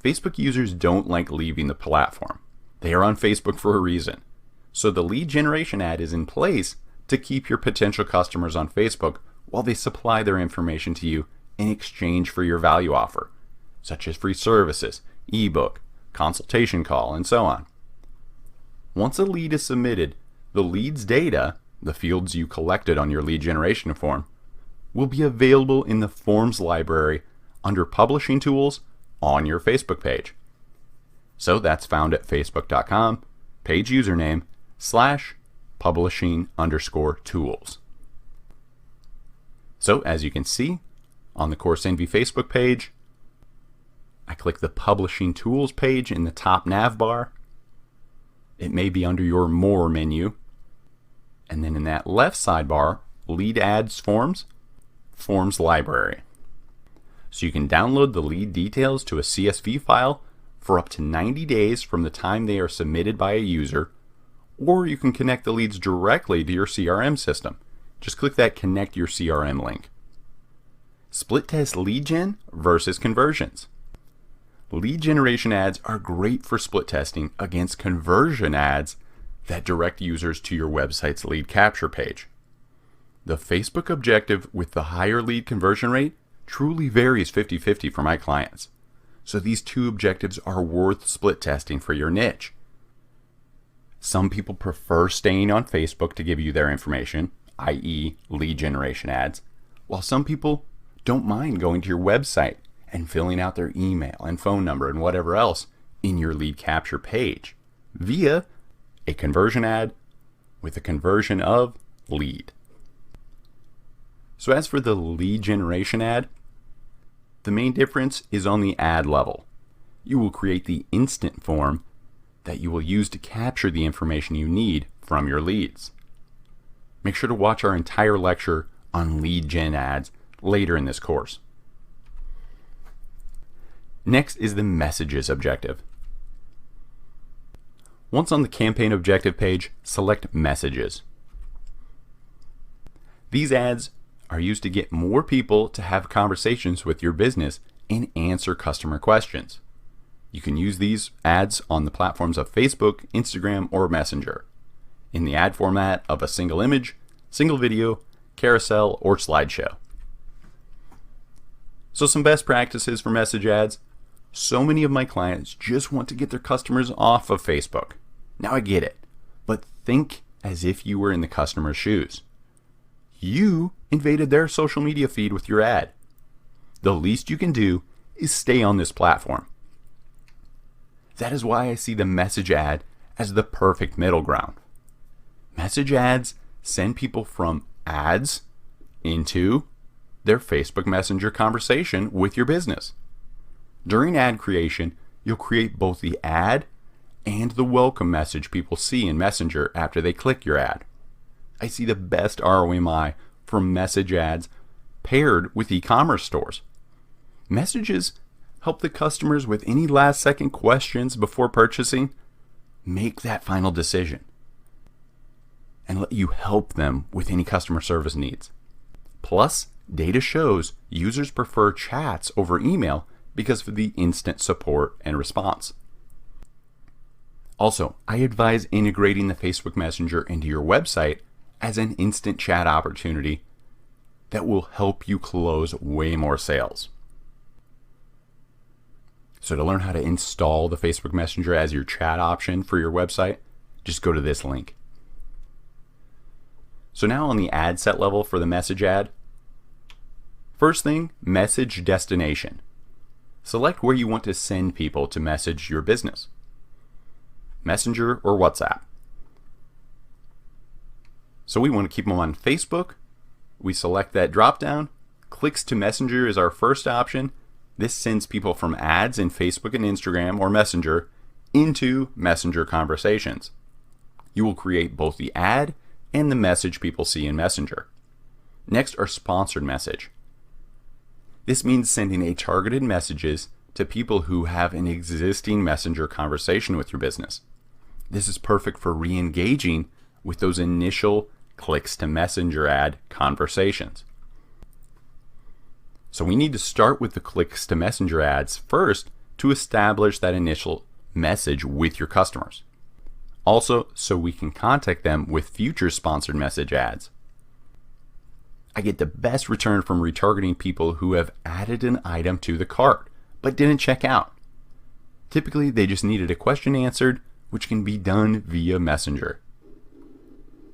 Facebook users don't like leaving the platform. They are on Facebook for a reason. So the lead generation ad is in place to keep your potential customers on Facebook while they supply their information to you in exchange for your value offer, such as free services, ebook, consultation call, and so on. Once a lead is submitted, the lead's data, the fields you collected on your lead generation form, will be available in the Forms library under Publishing Tools on your Facebook page. So that's found at facebook.com, page username, /publishing_tools. So as you can see, on the Coursenvy Facebook page, I click the Publishing Tools page in the top nav bar. It may be under your More menu. And then in that left sidebar, Lead Ads Forms, Forms Library. So you can download the lead details to a CSV file for up to 90 days from the time they are submitted by a user, or you can connect the leads directly to your CRM system. Just click that Connect Your CRM link. Split test lead gen versus conversions. Lead generation ads are great for split testing against conversion ads that direct users to your website's lead capture page. The Facebook objective with the higher lead conversion rate truly varies 50-50 for my clients. So these two objectives are worth split testing for your niche. Some people prefer staying on Facebook to give you their information, i.e. lead generation ads, while some people don't mind going to your website and filling out their email and phone number and whatever else in your lead capture page via a conversion ad with a conversion of lead. So as for the lead generation ad, the main difference is on the ad level. You will create the instant form that you will use to capture the information you need from your leads. Make sure to watch our entire lecture on lead gen ads later in this course. Next is the messages objective. Once on the campaign objective page, select messages. These ads are used to get more people to have conversations with your business and answer customer questions. You can use these ads on the platforms of Facebook, Instagram, or Messenger in the ad format of a single image, single video, carousel, or slideshow. So some best practices for message ads. So many of my clients just want to get their customers off of Facebook. Now I get it, but think as if you were in the customer's shoes. You invaded their social media feed with your ad. The least you can do is stay on this platform. That is why I see the message ad as the perfect middle ground. Message ads send people from ads into their Facebook Messenger conversation with your business. During ad creation, you'll create both the ad and the welcome message people see in Messenger after they click your ad. I see the best ROI from message ads paired with e-commerce stores. Messages help the customers with any last-second questions before purchasing make that final decision and let you help them with any customer service needs. Plus, data shows users prefer chats over email because of the instant support and response. Also, I advise integrating the Facebook Messenger into your website as an instant chat opportunity that will help you close way more sales. So to learn how to install the Facebook Messenger as your chat option for your website, just go to this link. So now on the ad set level for the message ad, first thing, message destination. Select where you want to send people to message your business. Messenger or WhatsApp. So we want to keep them on Facebook. We select that drop down. Clicks to Messenger is our first option. This sends people from ads in Facebook and Instagram or Messenger into Messenger conversations. You will create both the ad and the message people see in Messenger. Next are sponsored message. This means sending a targeted messages to people who have an existing Messenger conversation with your business. This is perfect for re-engaging with those initial clicks to Messenger ad conversations. So we need to start with the clicks to Messenger ads first to establish that initial message with your customers. Also, so we can contact them with future sponsored message ads. I get the best return from retargeting people who have added an item to the cart but didn't check out. Typically, they just needed a question answered, which can be done via Messenger.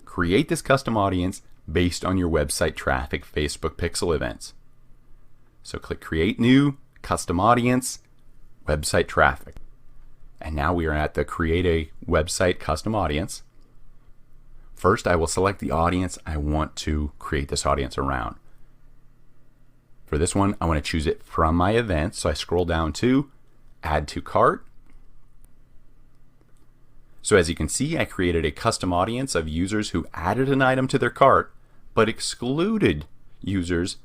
Create this custom audience based on your website traffic Facebook pixel events. So click Create New, Custom Audience, Website Traffic. And now we are at the Create a Website Custom Audience. First, I will select the audience I want to create this audience around. For this one, I want to choose it from my event. So I scroll down to Add to Cart. So as you can see, I created a custom audience of users who added an item to their cart, but excluded users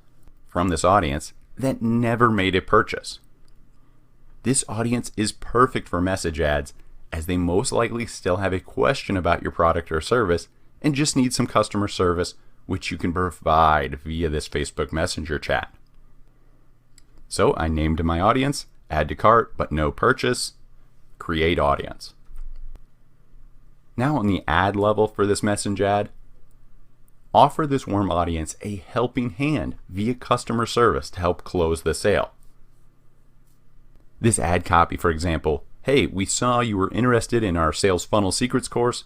from this audience that never made a purchase. This audience is perfect for message ads as they most likely still have a question about your product or service and just need some customer service, which you can provide via this Facebook Messenger chat. So I named my audience, Add to Cart, but no purchase, Create Audience. Now on the ad level for this message ad, offer this warm audience a helping hand via customer service to help close the sale. This ad copy, for example, hey, we saw you were interested in our Sales Funnel Secrets course.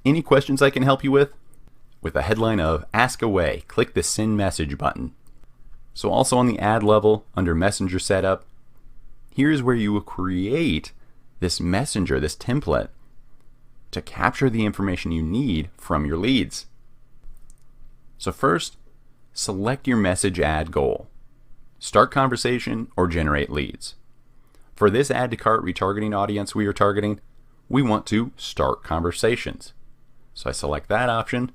Any questions I can help you with? With a headline of Ask Away, click the Send Message button. So also on the ad level, under Messenger Setup, here's where you will create this messenger, this template, to capture the information you need from your leads. So first, select your message ad goal. Start conversation or generate leads. For this add to cart retargeting audience we are targeting, we want to start conversations. So I select that option.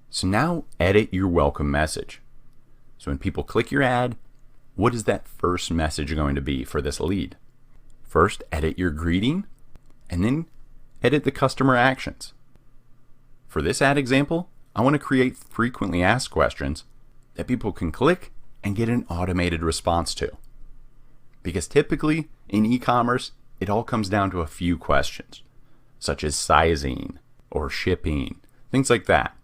So now edit your welcome message. So when people click your ad, what is that first message going to be for this lead? First, edit your greeting, and then edit the customer actions. For this ad example, I want to create frequently asked questions that people can click and get an automated response to. Because typically in e-commerce, it all comes down to a few questions, such as sizing or shipping, things like that.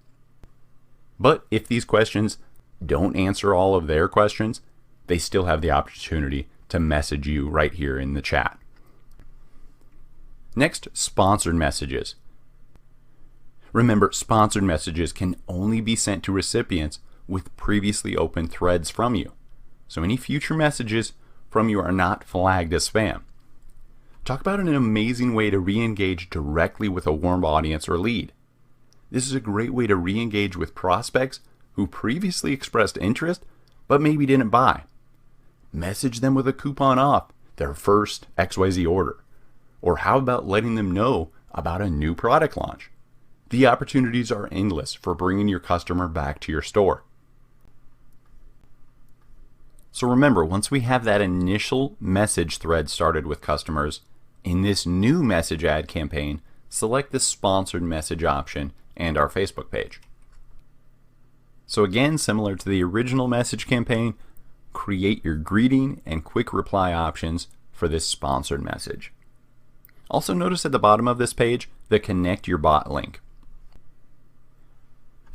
But if these questions don't answer all of their questions, they still have the opportunity to message you right here in the chat. Next, sponsored messages. Remember, sponsored messages can only be sent to recipients with previously opened threads from you. So any future messages from you are not flagged as spam. Talk about an amazing way to re-engage directly with a warm audience or lead. This is a great way to re-engage with prospects who previously expressed interest but maybe didn't buy. Message them with a coupon off their first XYZ order. Or how about letting them know about a new product launch? The opportunities are endless for bringing your customer back to your store. So remember, once we have that initial message thread started with customers, in this new message ad campaign, select the sponsored message option and our Facebook page. So again, similar to the original message campaign, create your greeting and quick reply options for this sponsored message. Also notice at the bottom of this page the Connect Your Bot link.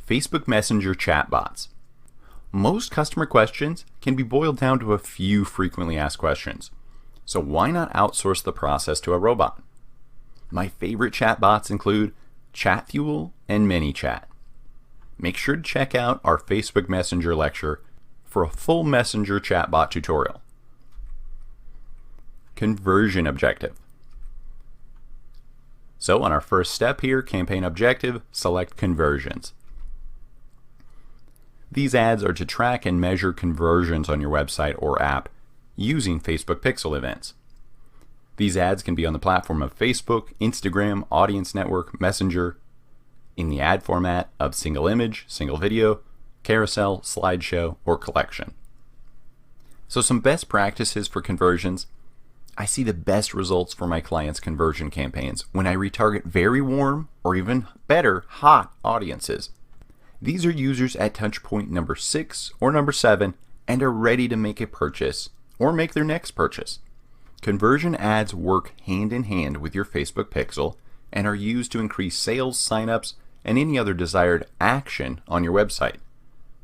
Facebook Messenger chatbots. Most customer questions can be boiled down to a few frequently asked questions. So why not outsource the process to a robot? My favorite chatbots include ChatFuel and ManyChat. Make sure to check out our Facebook Messenger lecture for a full Messenger chatbot tutorial. Conversion objective. So on our first step here, campaign objective, select conversions. These ads are to track and measure conversions on your website or app using Facebook Pixel events. These ads can be on the platform of Facebook, Instagram, Audience Network, Messenger, in the ad format of single image, single video, carousel, slideshow, or collection. So some best practices for conversions. I see the best results for my clients' conversion campaigns when I retarget very warm or even better, hot audiences. These are users at touchpoint number 6 or number 7 and are ready to make a purchase or make their next purchase. Conversion ads work hand in hand with your Facebook Pixel and are used to increase sales, signups, and any other desired action on your website.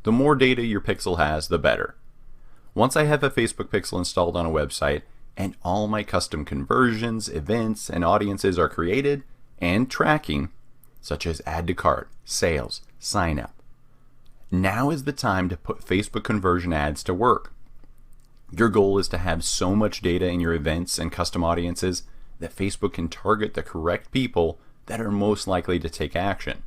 The more data your Pixel has, the better. Once I have a Facebook Pixel installed on a website and all my custom conversions, events, and audiences are created and tracking, such as add to cart, sales, sign up, now is the time to put Facebook conversion ads to work. Your goal is to have so much data in your events and custom audiences that Facebook can target the correct people that are most likely to take action.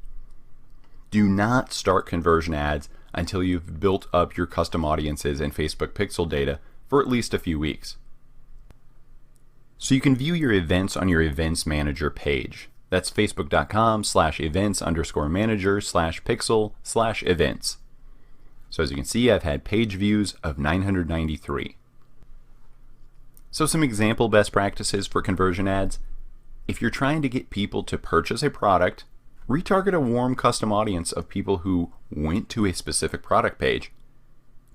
Do not start conversion ads until you've built up your custom audiences and Facebook Pixel data for at least a few weeks. So you can view your events on your Events Manager page. That's facebook.com/events_manager/pixel/events. So as you can see, I've had page views of 993. So some example best practices for conversion ads. If you're trying to get people to purchase a product, retarget a warm custom audience of people who went to a specific product page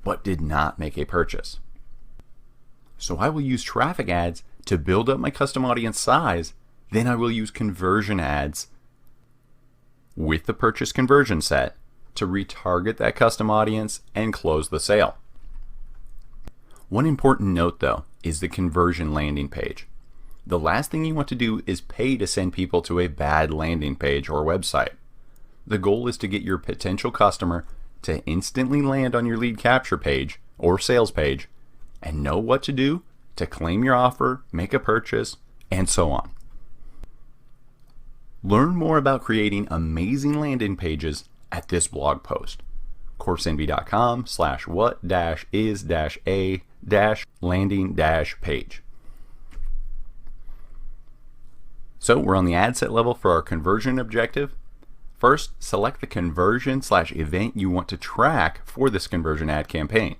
but did not make a purchase. So I will use traffic ads to build up my custom audience size. Then I will use conversion ads with the purchase conversion set to retarget that custom audience and close the sale. One important note though is the conversion landing page. The last thing you want to do is pay to send people to a bad landing page or website. The goal is to get your potential customer to instantly land on your lead capture page or sales page and know what to do to claim your offer, make a purchase, and so on. Learn more about creating amazing landing pages at this blog post, Coursenvy.com/what-is-a-landing-page. So we're on the ad set level for our conversion objective. First, select the conversion/event you want to track for this conversion ad campaign,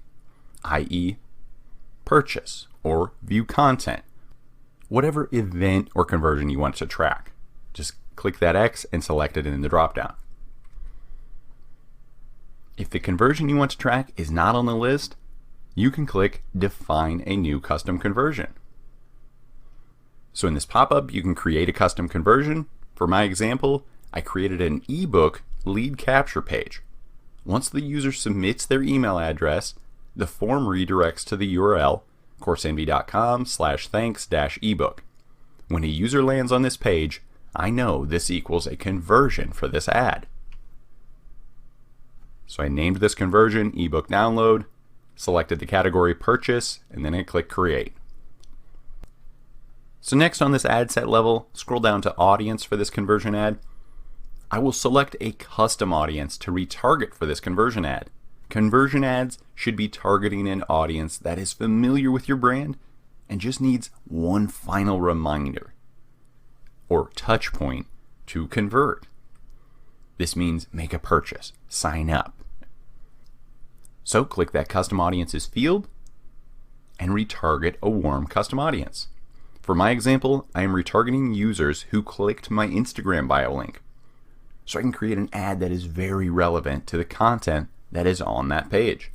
i.e. purchase or view content, whatever event or conversion you want to track. Just click that X and select it in the dropdown. If the conversion you want to track is not on the list, you can click Define a New Custom Conversion. So in this pop-up, you can create a custom conversion. For my example, I created an ebook lead capture page. Once the user submits their email address, the form redirects to the URL coursenvy.com/thanks-ebook. When a user lands on this page, I know this equals a conversion for this ad. So I named this conversion ebook download, selected the category purchase, and then I click create. So next on this ad set level, scroll down to audience for this conversion ad. I will select a custom audience to retarget for this conversion ad. Conversion ads should be targeting an audience that is familiar with your brand and just needs one final reminder or touch point to convert. This means make a purchase, sign up. So click that custom audiences field and retarget a warm custom audience. For my example, I am retargeting users who clicked my Instagram bio link. So I can create an ad that is very relevant to the content that is on that page.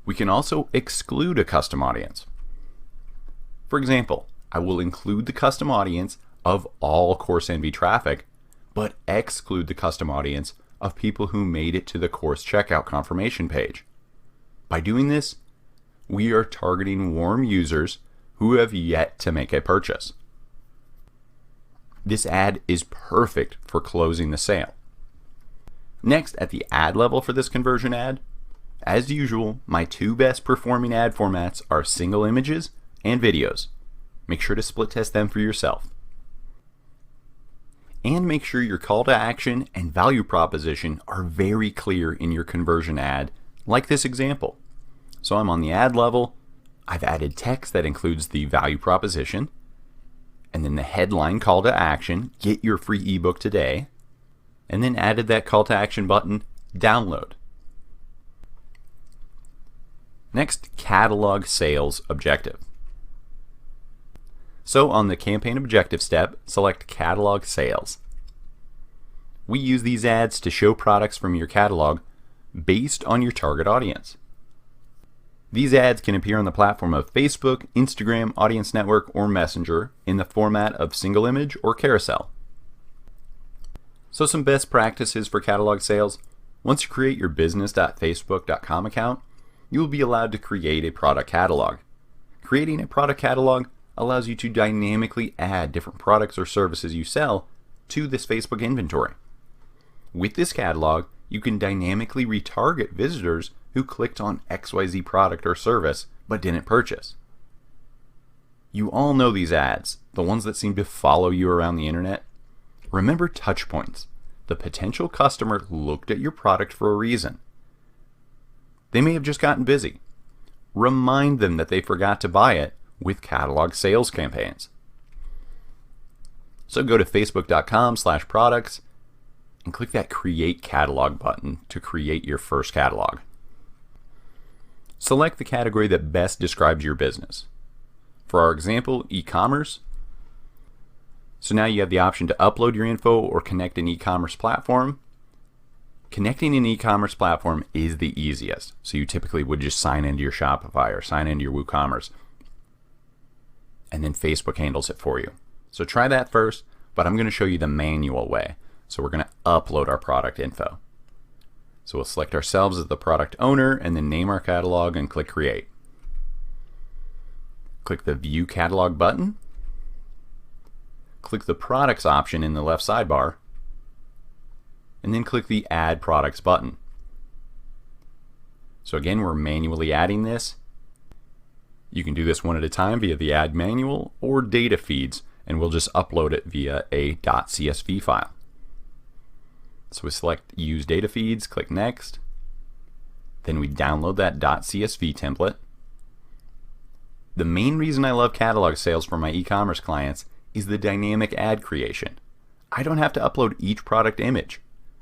We can also exclude a custom audience. For example, I will include the custom audience of all Coursenvy traffic, but exclude the custom audience of people who made it to the course checkout confirmation page. By doing this, we are targeting warm users who have yet to make a purchase. This ad is perfect for closing the sale. Next, at the ad level for this conversion ad, as usual, my two best performing ad formats are single images and videos. Make sure to split test them for yourself. And make sure your call to action and value proposition are very clear in your conversion ad, like this example. So I'm on the ad level, I've added text that includes the value proposition, and then the headline call to action, get your free ebook today, and then added that call to action button, download. Next, catalog sales objective. So on the campaign objective step, select catalog sales. We use these ads to show products from your catalog based on your target audience. These ads can appear on the platform of Facebook, Instagram, Audience Network, or Messenger in the format of single image or carousel. So some best practices for catalog sales. Once you create your business.facebook.com account, you will be allowed to create a product catalog. Creating a product catalog allows you to dynamically add different products or services you sell to this Facebook inventory. With this catalog, you can dynamically retarget visitors who clicked on XYZ product or service but didn't purchase. You all know these ads, the ones that seem to follow you around the internet. Remember touch points. The potential customer looked at your product for a reason. They may have just gotten busy. Remind them that they forgot to buy it with catalog sales campaigns. So go to facebook.com/products and click that Create Catalog button to create your first catalog. Select the category that best describes your business. For our example, e-commerce. So now you have the option to upload your info or connect an e-commerce platform. Connecting an e-commerce platform is the easiest. So you typically would just sign into your Shopify or sign into your WooCommerce. And then Facebook handles it for you. So try that first, but I'm going to show you the manual way. So we're going to upload our product info. So we'll select ourselves as the product owner and then name our catalog and click Create. Click the View Catalog button. Click the Products option in the left sidebar. And then click the Add Products button. So again, we're manually adding this. You can do this one at a time via the Add Manual or data feeds, and we'll just upload it via a .csv file. So we select Use Data Feeds, click Next. Then we download that .csv template. The main reason I love catalog sales for my e-commerce clients is the dynamic ad creation. I don't have to upload each product image.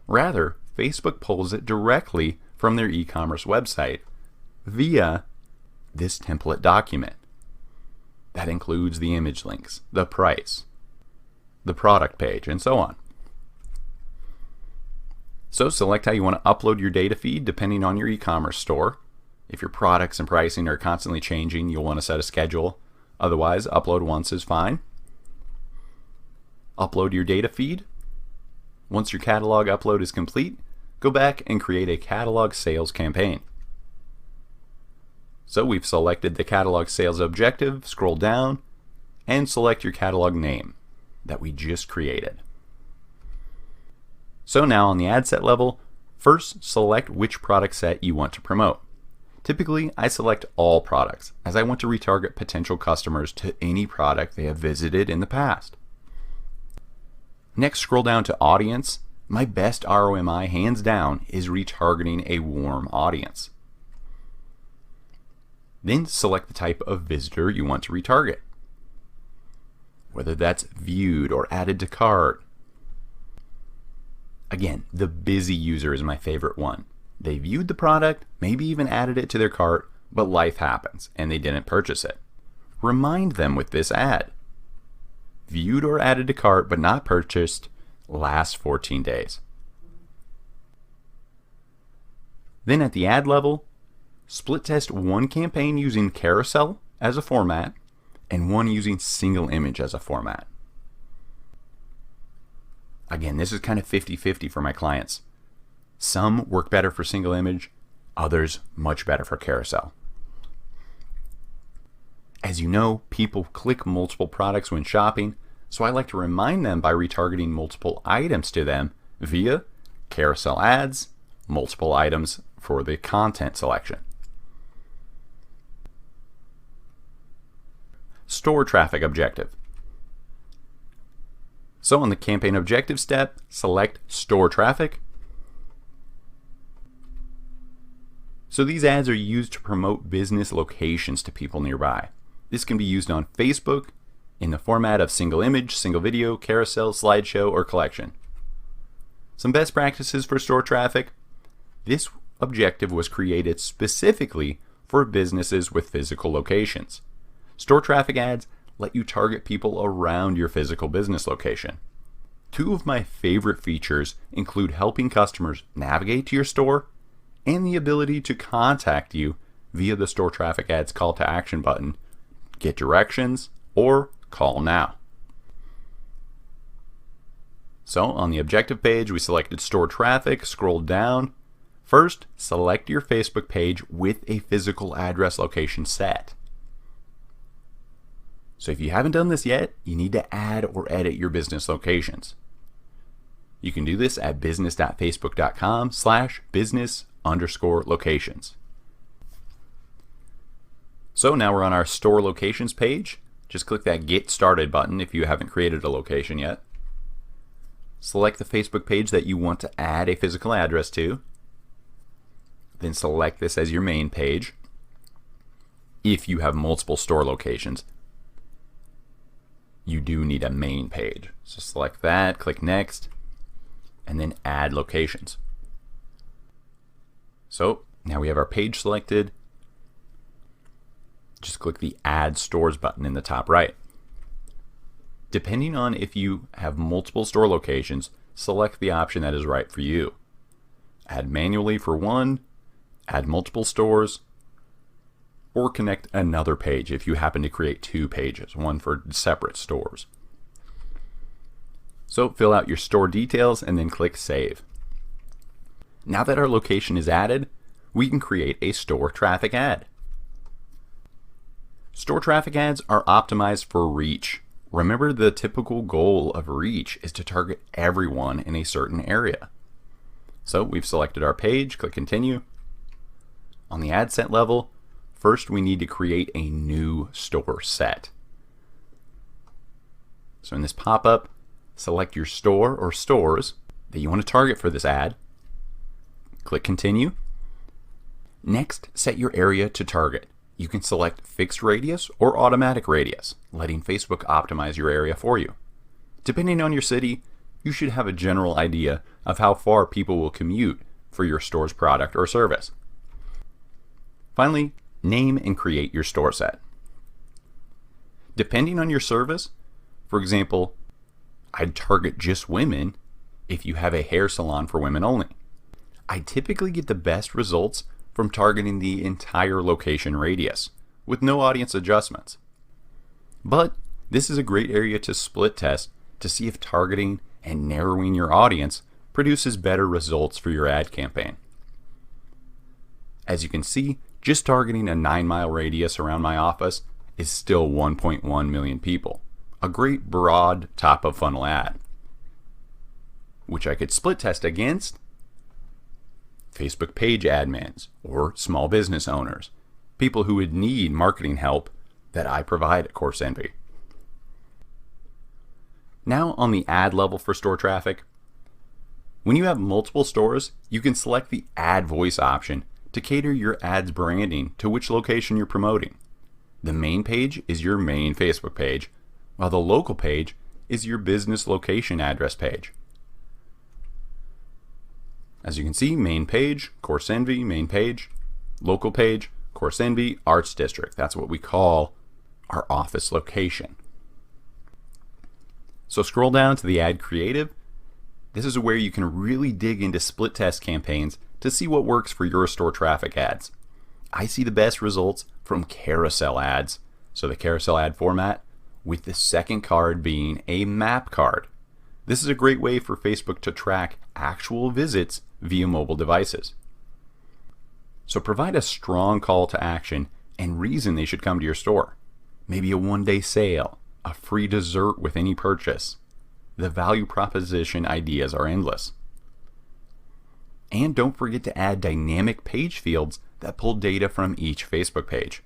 Rather, Facebook pulls it directly from their e-commerce website via this template document. That includes the image links, the price, the product page, and so on. So select how you want to upload your data feed depending on your e-commerce store. If your products and pricing are constantly changing, you'll want to set a schedule. Otherwise, upload once is fine. Upload your data feed. Once your catalog upload is complete, go back and create a catalog sales campaign. So we've selected the catalog sales objective, scroll down, and select your catalog name that we just created. So now on the ad set level, first select which product set you want to promote. Typically, I select all products as I want to retarget potential customers to any product they have visited in the past. Next, scroll down to audience. My best ROMI, hands down, is retargeting a warm audience. Then select the type of visitor you want to retarget, whether that's viewed or added to cart. Again, the busy user is my favorite one. They viewed the product, maybe even added it to their cart, but life happens and they didn't purchase it. Remind them with this ad. Viewed or added to cart but not purchased, last 14 days. Then at the ad level, split test one campaign using carousel as a format and one using single image as a format. Again, this is kind of 50-50 for my clients. Some work better for single image, others much better for carousel. As you know, people click multiple products when shopping, so I like to remind them by retargeting multiple items to them via carousel ads, multiple items for the content selection. Store traffic objective. So on the campaign objective step, select store traffic. So these ads are used to promote business locations to people nearby. This can be used on Facebook in the format of single image, single video, carousel, slideshow, or collection. Some best practices for store traffic. This objective was created specifically for businesses with physical locations. Store traffic ads let you target people around your physical business location. Two of my favorite features include helping customers navigate to your store and the ability to contact you via the store traffic ads call to action button, get directions, or call now. So on the objective page, we selected store traffic, scroll down. First, select your Facebook page with a physical address location set. So if you haven't done this yet, you need to add or edit your business locations. You can do this at business.facebook.com/business_locations. So now we're on our store locations page. Just click that Get Started button if you haven't created a location yet. Select the Facebook page that you want to add a physical address to. Then select this as your main page. If you have multiple store locations, you do need a main page. So select that, click Next, and then Add Locations. So now we have our page selected. Just click the Add Stores button in the top right. Depending on if you have multiple store locations, select the option that is right for you. Add manually for one, add multiple stores, or connect another page if you happen to create two pages, one for separate stores. So fill out your store details and then click Save. Now that our location is added, we can create a store traffic ad. Store traffic ads are optimized for reach. Remember, the typical goal of reach is to target everyone in a certain area. So we've selected our page, click Continue. On the ad set level, first we need to create a new store set. So in this pop-up, select your store or stores that you want to target for this ad. Click Continue. Next, set your area to target. You can select fixed radius or automatic radius, letting Facebook optimize your area for you. Depending on your city, you should have a general idea of how far people will commute for your store's product or service. Finally, name and create your store set. Depending on your service, for example, I'd target just women if you have a hair salon for women only. I typically get the best results from targeting the entire location radius with no audience adjustments. But this is a great area to split test to see if targeting and narrowing your audience produces better results for your ad campaign. As you can see, just targeting a 9-mile radius around my office is still 1.1 million people. A great broad top of funnel ad, which I could split test against Facebook page admins or small business owners, people who would need marketing help that I provide at Coursenvy. Now on the ad level for store traffic, when you have multiple stores, you can select the ad voice option to cater your ad's branding to which location you're promoting. The main page is your main Facebook page, while the local page is your business location address page. As you can see, main page, Coursenvy, main page, local page, Coursenvy, Arts District. That's what we call our office location. So scroll down to the ad creative. This is where you can really dig into split test campaigns to see what works for your store traffic ads. I see the best results from carousel ads. So the carousel ad format, with the second card being a map card. This is a great way for Facebook to track actual visits via mobile devices. So provide a strong call to action and reason they should come to your store. Maybe a one-day sale, a free dessert with any purchase. The value proposition ideas are endless. And don't forget to add dynamic page fields that pull data from each Facebook page.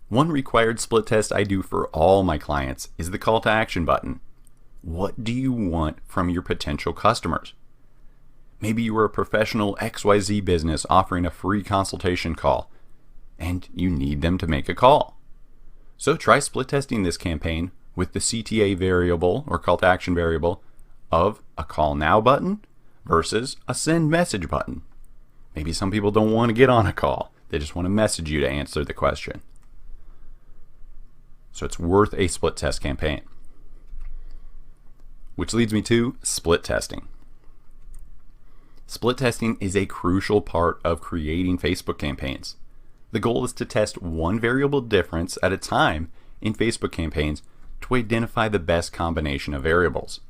One required split test I do for all my clients is the call to action button. What do you want from your potential customers? Maybe you are a professional XYZ business offering a free consultation call, and you need them to make a call. So try split testing this campaign with the CTA variable or call to action variable of a call now button versus a send message button. Maybe some people don't want to get on a call. They just want to message you to answer the question. So it's worth a split test campaign. Which leads me to split testing. Split testing is a crucial part of creating Facebook campaigns. The goal is to test one variable difference at a time in Facebook campaigns to identify the best combination of variables.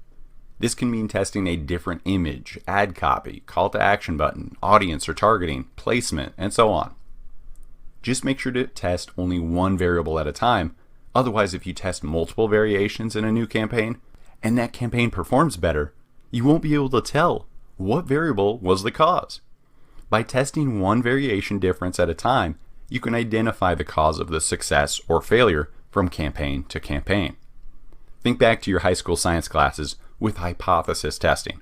This can mean testing a different image, ad copy, call to action button, audience or targeting, placement, and so on. Just make sure to test only one variable at a time. Otherwise, if you test multiple variations in a new campaign and that campaign performs better, you won't be able to tell what variable was the cause. By testing one variation difference at a time, you can identify the cause of the success or failure from campaign to campaign. Think back to your high school science classes with hypothesis testing.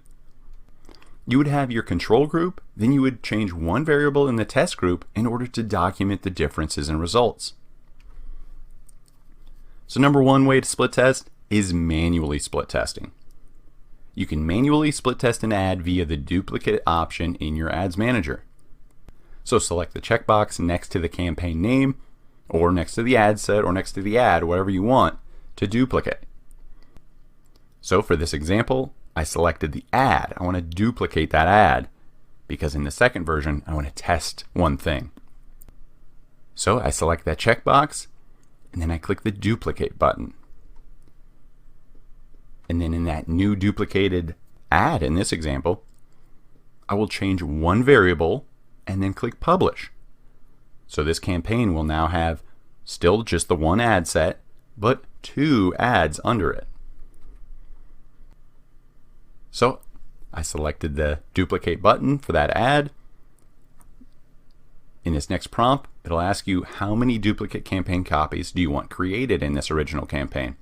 You would have your control group, then you would change one variable in the test group in order to document the differences in results. So number one way to split test is manually split testing. You can manually split test an ad via the duplicate option in your ads manager. So select the checkbox next to the campaign name or next to the ad set or next to the ad, whatever you want, to duplicate. So for this example, I selected the ad. I want to duplicate that ad because in the second version, I want to test one thing. So I select that checkbox and then I click the duplicate button. And then in that new duplicated ad in this example, I will change one variable and then click publish. So this campaign will now have still just the one ad set, but two ads under it. So I selected the duplicate button for that ad. In this next prompt, it'll ask you how many duplicate campaign copies do you want created in this original campaign.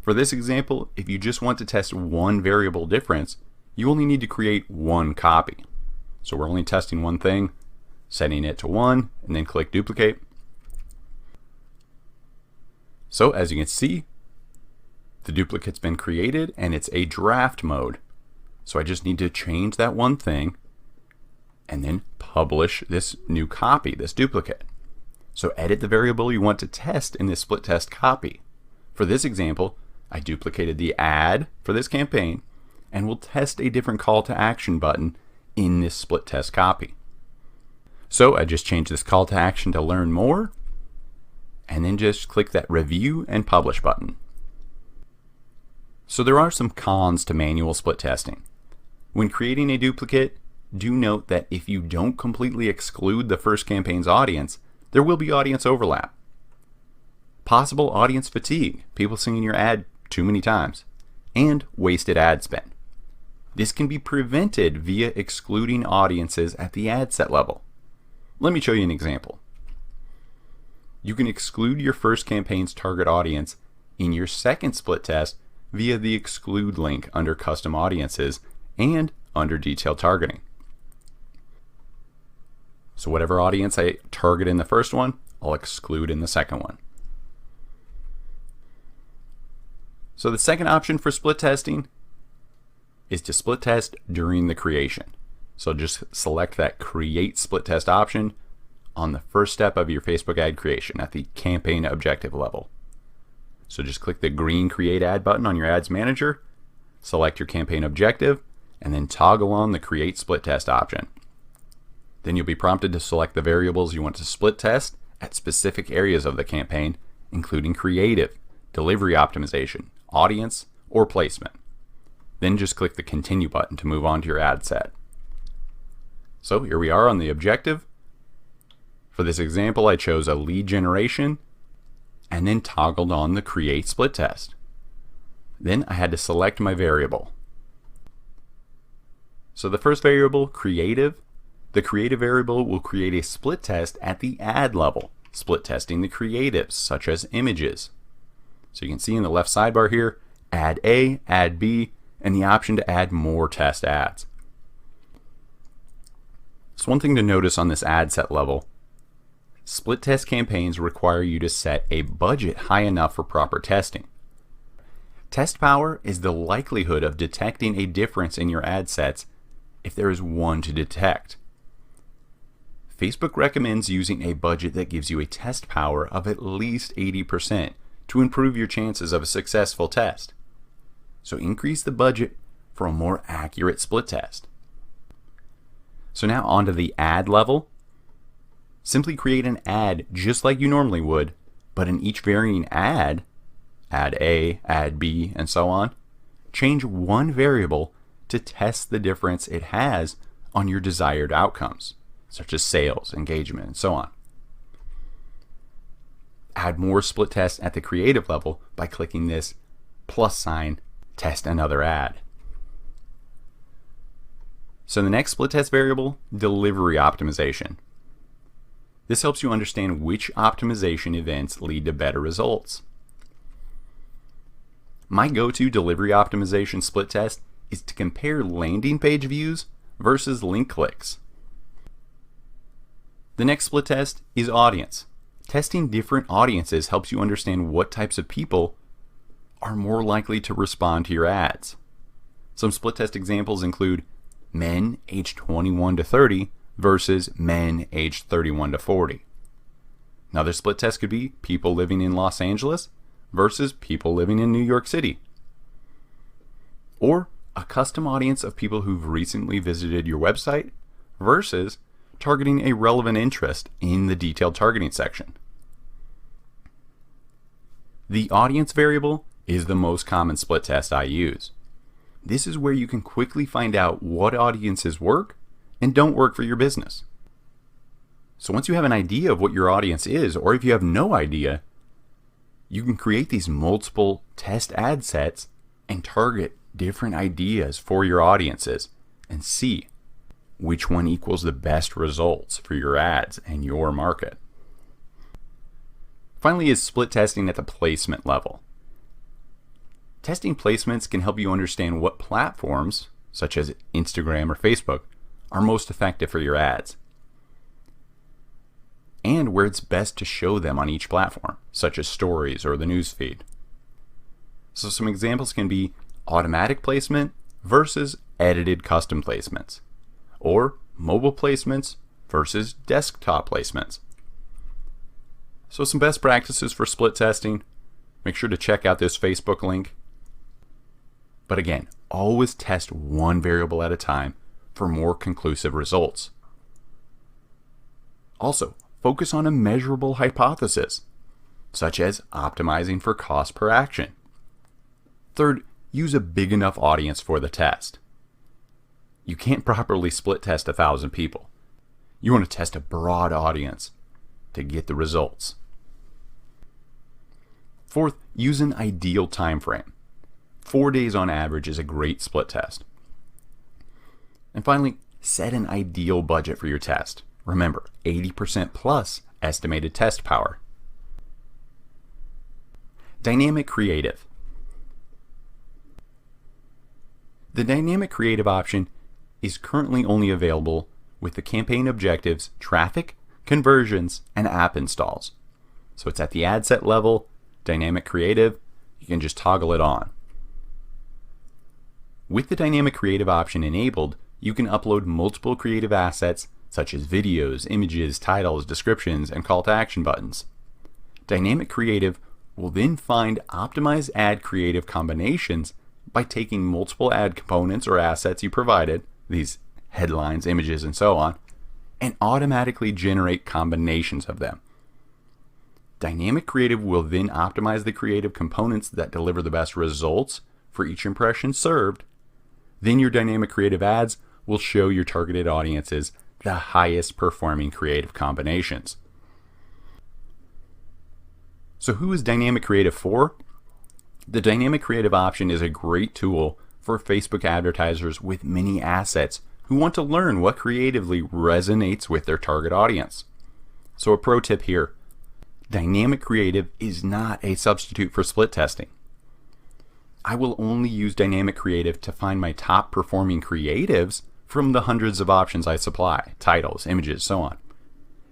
For this example, if you just want to test one variable difference, you only need to create one copy. So we're only testing one thing, setting it to 1, and then click duplicate. So as you can see, the duplicate's been created and it's a draft mode. So I just need to change that one thing and then publish this new copy, this duplicate. So edit the variable you want to test in this split test copy. For this example, I duplicated the ad for this campaign and will test a different call to action button in this split test copy. So I just changed this call to action to learn more, and then just click that review and publish button. So there are some cons to manual split testing. When creating a duplicate, do note that if you don't completely exclude the first campaign's audience, there will be audience overlap. Possible audience fatigue, people seeing your ad too many times, and wasted ad spend. This can be prevented via excluding audiences at the ad set level. Let me show you an example. You can exclude your first campaign's target audience in your second split test via the exclude link under custom audiences and under detailed targeting. So whatever audience I target in the first one, I'll exclude in the second one. So the second option for split testing is to split test during the creation. So just select that create split test option on the first step of your Facebook ad creation at the campaign objective level. So just click the green create ad button on your ads manager, select your campaign objective, and then toggle on the create split test option. Then you'll be prompted to select the variables you want to split test at specific areas of the campaign, including creative, delivery optimization, audience, or placement. Then just click the continue button to move on to your ad set. So here we are on the objective. For this example, I chose a lead generation and then toggled on the create split test. Then I had to select my variable. So the first variable, creative, the creative variable will create a split test at the ad level, split testing the creatives such as images. So you can see in the left sidebar here, add A, add B, and the option to add more test ads. So one thing to notice on this ad set level, split test campaigns require you to set a budget high enough for proper testing. Test power is the likelihood of detecting a difference in your ad sets if there is one to detect. Facebook recommends using a budget that gives you a test power of at least 80% to improve your chances of a successful test. So increase the budget for a more accurate split test. So now onto the ad level. Simply create an ad just like you normally would, but in each varying ad, add A, add B, and so on, change one variable to test the difference it has on your desired outcomes, such as sales, engagement, and so on. Add more split tests at the creative level by clicking this plus sign, test another ad. So the next split test variable, delivery optimization. This helps you understand which optimization events lead to better results. My go-to delivery optimization split test is to compare landing page views versus link clicks. The next split test is audience. Testing different audiences helps you understand what types of people are more likely to respond to your ads. Some split test examples include men aged 21 to 30 versus men aged 31 to 40. Another split test could be people living in Los Angeles versus people living in New York City. Or a custom audience of people who've recently visited your website versus targeting a relevant interest in the detailed targeting section. The audience variable is the most common split test I use. This is where you can quickly find out what audiences work and don't work for your business. So once you have an idea of what your audience is, or if you have no idea, you can create these multiple test ad sets and target different ideas for your audiences and see which one equals the best results for your ads and your market. Finally is split testing at the placement level. Testing placements can help you understand what platforms, such as Instagram or Facebook, are most effective for your ads, and where it's best to show them on each platform, such as stories or the newsfeed. So some examples can be automatic placement versus edited custom placements, or mobile placements versus desktop placements. So some best practices for split testing. Make sure to check out this Facebook link. But again, always test one variable at a time for more conclusive results. Also, focus on a measurable hypothesis, such as optimizing for cost per action. Third, use a big enough audience for the test. You can't properly split test 1,000 people. You want to test a broad audience to get the results. Fourth, use an ideal time frame. 4 days on average is a great split test. And finally, set an ideal budget for your test. Remember, 80% plus estimated test power. Dynamic creative. The dynamic creative option is currently only available with the campaign objectives, traffic, conversions, and app installs. So it's at the ad set level, dynamic creative, you can just toggle it on. With the dynamic creative option enabled, you can upload multiple creative assets such as videos, images, titles, descriptions, and call to action buttons. Dynamic creative will then find optimized ad creative combinations by taking multiple ad components or assets you provided, these headlines, images, and so on, and automatically generate combinations of them. Dynamic creative will then optimize the creative components that deliver the best results for each impression served. Then your dynamic creative ads will show your targeted audiences the highest performing creative combinations. So who is dynamic creative for? The dynamic creative option is a great tool for Facebook advertisers with many assets who want to learn what creatively resonates with their target audience. So a pro tip here, dynamic creative is not a substitute for split testing. I will only use dynamic creative to find my top performing creatives from the hundreds of options I supply, titles, images, so on.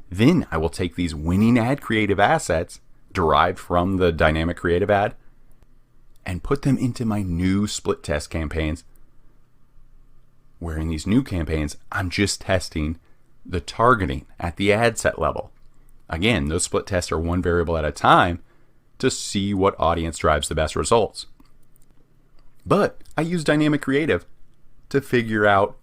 Then I will take these winning ad creative assets derived from the dynamic creative ad and put them into my new split test campaigns, where in these new campaigns, I'm just testing the targeting at the ad set level. Again, those split tests are one variable at a time to see what audience drives the best results. But I use dynamic creative to figure out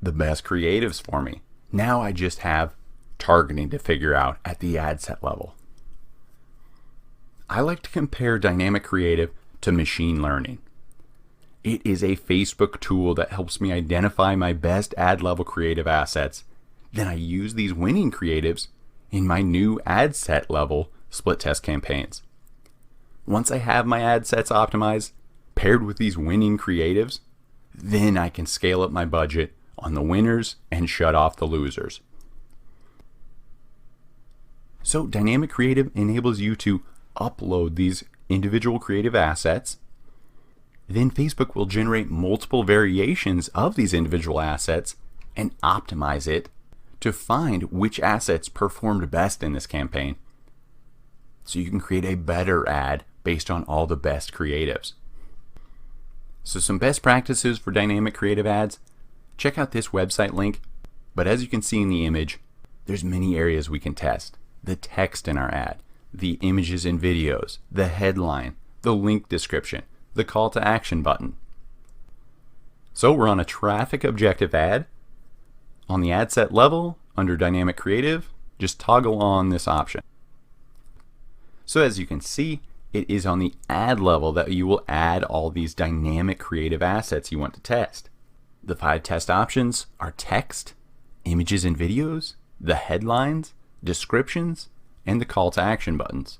the best creatives for me. Now I just have targeting to figure out at the ad set level. I like to compare dynamic creative to machine learning. It is a Facebook tool that helps me identify my best ad level creative assets. Then I use these winning creatives in my new ad set level split test campaigns. Once I have my ad sets optimized, paired with these winning creatives, then I can scale up my budget on the winners and shut off the losers. So dynamic creative enables you to upload these individual creative assets. Then Facebook will generate multiple variations of these individual assets and optimize it to find which assets performed best in this campaign, so you can create a better ad based on all the best creatives. So some best practices for dynamic creative ads, check out this website link, but as you can see in the image, there's many areas we can test. The text in our ad, the images and videos, the headline, the link description, the call to action button. So we're on a traffic objective ad. On the ad set level, under dynamic creative, just toggle on this option. So as you can see, it is on the ad level that you will add all these dynamic creative assets you want to test. The 5 test options are text, images and videos, the headlines, descriptions, and the call to action buttons.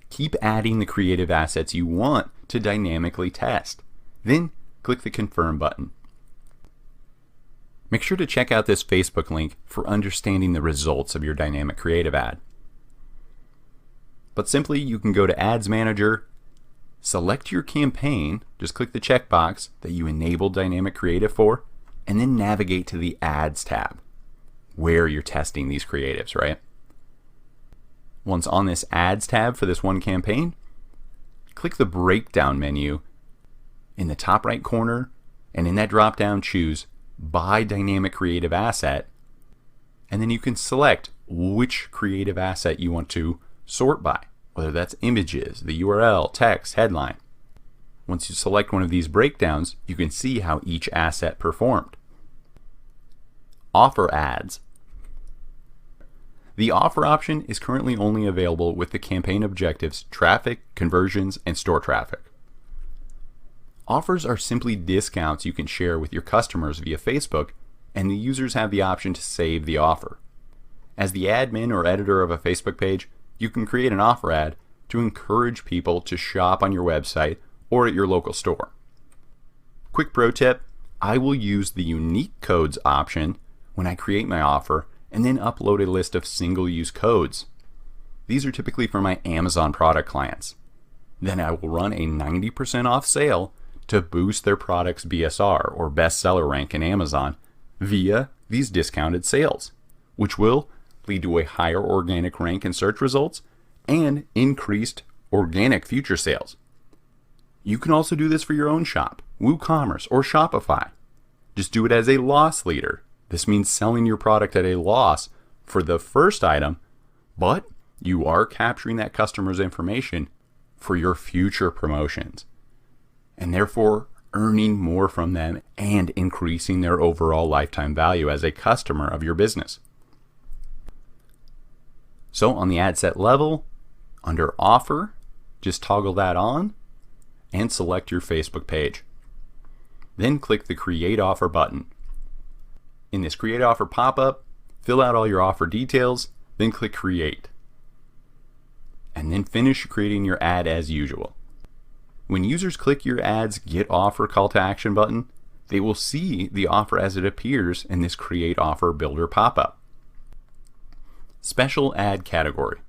Keep adding the creative assets you want to dynamically test. Then click the confirm button. Make sure to check out this Facebook link for understanding the results of your dynamic creative ad. But simply, you can go to Ads Manager, select your campaign, just click the checkbox that you enabled dynamic creative for, and then navigate to the Ads tab, where you're testing these creatives, right? Once on this Ads tab for this one campaign, click the breakdown menu in the top right corner, and in that drop down choose by dynamic creative asset, and then you can select which creative asset you want to sort by, whether that's images, the URL, text, headline. Once you select one of these breakdowns, you can see how each asset performed. Offer ads. The offer option is currently only available with the campaign objectives traffic, conversions, and store traffic. Offers are simply discounts you can share with your customers via Facebook, and the users have the option to save the offer. As the admin or editor of a Facebook page, you can create an offer ad to encourage people to shop on your website or at your local store. Quick pro tip, I will use the unique codes option when I create my offer and then upload a list of single-use codes. These are typically for my Amazon product clients. Then I will run a 90% off sale to boost their product's BSR or bestseller rank in Amazon via these discounted sales, which will lead to a higher organic rank in search results and increased organic future sales. You can also do this for your own shop, WooCommerce, or Shopify. Just do it as a loss leader. This means selling your product at a loss for the first item, but you are capturing that customer's information for your future promotions, and therefore earning more from them and increasing their overall lifetime value as a customer of your business. So on the ad set level, under offer, just toggle that on and select your Facebook page. Then click the Create Offer button. In this Create Offer pop-up, fill out all your offer details, then click Create. And then finish creating your ad as usual. When users click your ad's Get Offer call to action button, they will see the offer as it appears in this Create Offer Builder pop-up. Special ad category.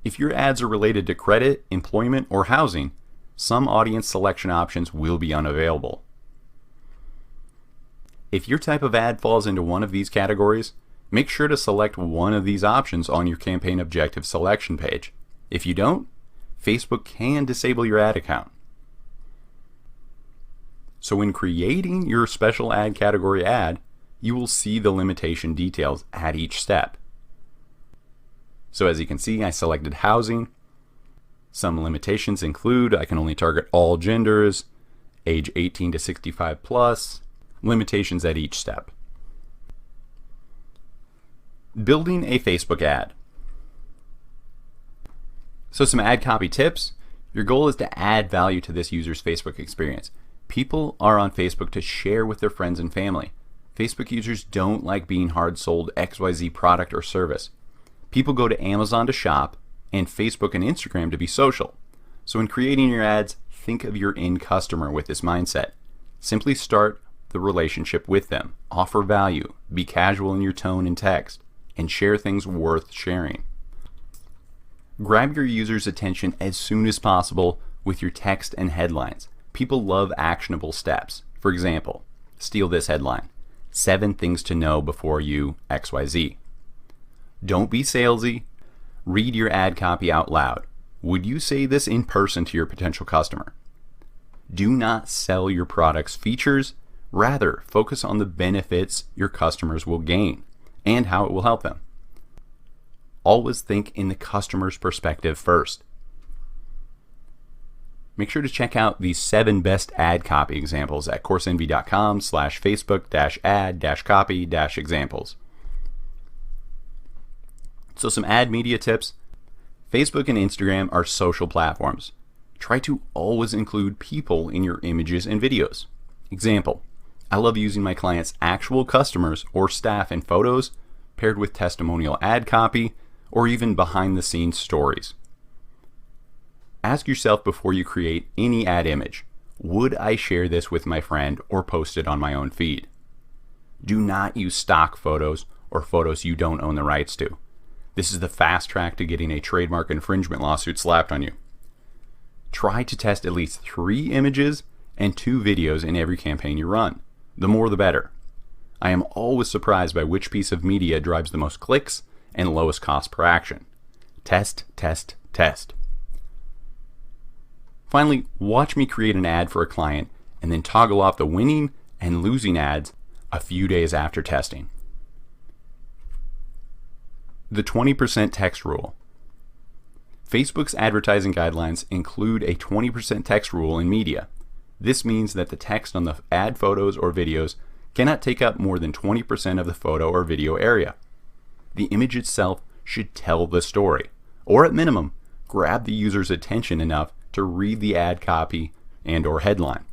If your ads are related to credit, employment, or housing, some audience selection options will be unavailable. If your type of ad falls into one of these categories, make sure to select one of these options on your campaign objective selection page. If you don't, Facebook can disable your ad account. So when creating your special ad category ad, you will see the limitation details at each step. So as you can see, I selected housing. Some limitations include I can only target all genders, age 18 to 65 plus, limitations at each step. Building a Facebook ad. So some ad copy tips. Your goal is to add value to this user's Facebook experience. People are on Facebook to share with their friends and family. Facebook users don't like being hard sold XYZ product or service. People go to Amazon to shop and Facebook and Instagram to be social. So when creating your ads, think of your end customer with this mindset. Simply start the relationship with them, offer value, be casual in your tone and text, and share things worth sharing. Grab your users' attention as soon as possible with your text and headlines. People love actionable steps. For example, steal this headline: 7 things to know before you XYZ. Don't be salesy. Read your ad copy out loud. Would you say this in person to your potential customer? Do not sell your product's features. Rather, focus on the benefits your customers will gain and how it will help them. Always think in the customer's perspective first. Make sure to check out the 7 best ad copy examples at coursenvy.com/facebook-ad-copy-examples. So some ad media tips. Facebook and Instagram are social platforms. Try to always include people in your images and videos. Example, I love using my clients' actual customers or staff in photos paired with testimonial ad copy or even behind the scenes stories. Ask yourself before you create any ad image, would I share this with my friend or post it on my own feed? Do not use stock photos or photos you don't own the rights to. This is the fast track to getting a trademark infringement lawsuit slapped on you. Try to test at least 3 images and 2 videos in every campaign you run. The more the better. I am always surprised by which piece of media drives the most clicks and lowest cost per action. Test, test, test. Finally, watch me create an ad for a client and then toggle off the winning and losing ads a few days after testing. The 20% text rule. Facebook's advertising guidelines include a 20% text rule in media. This means that the text on the ad photos or videos cannot take up more than 20% of the photo or video area. The image itself should tell the story, or at minimum, grab the user's attention enough to read the ad copy and/or headline.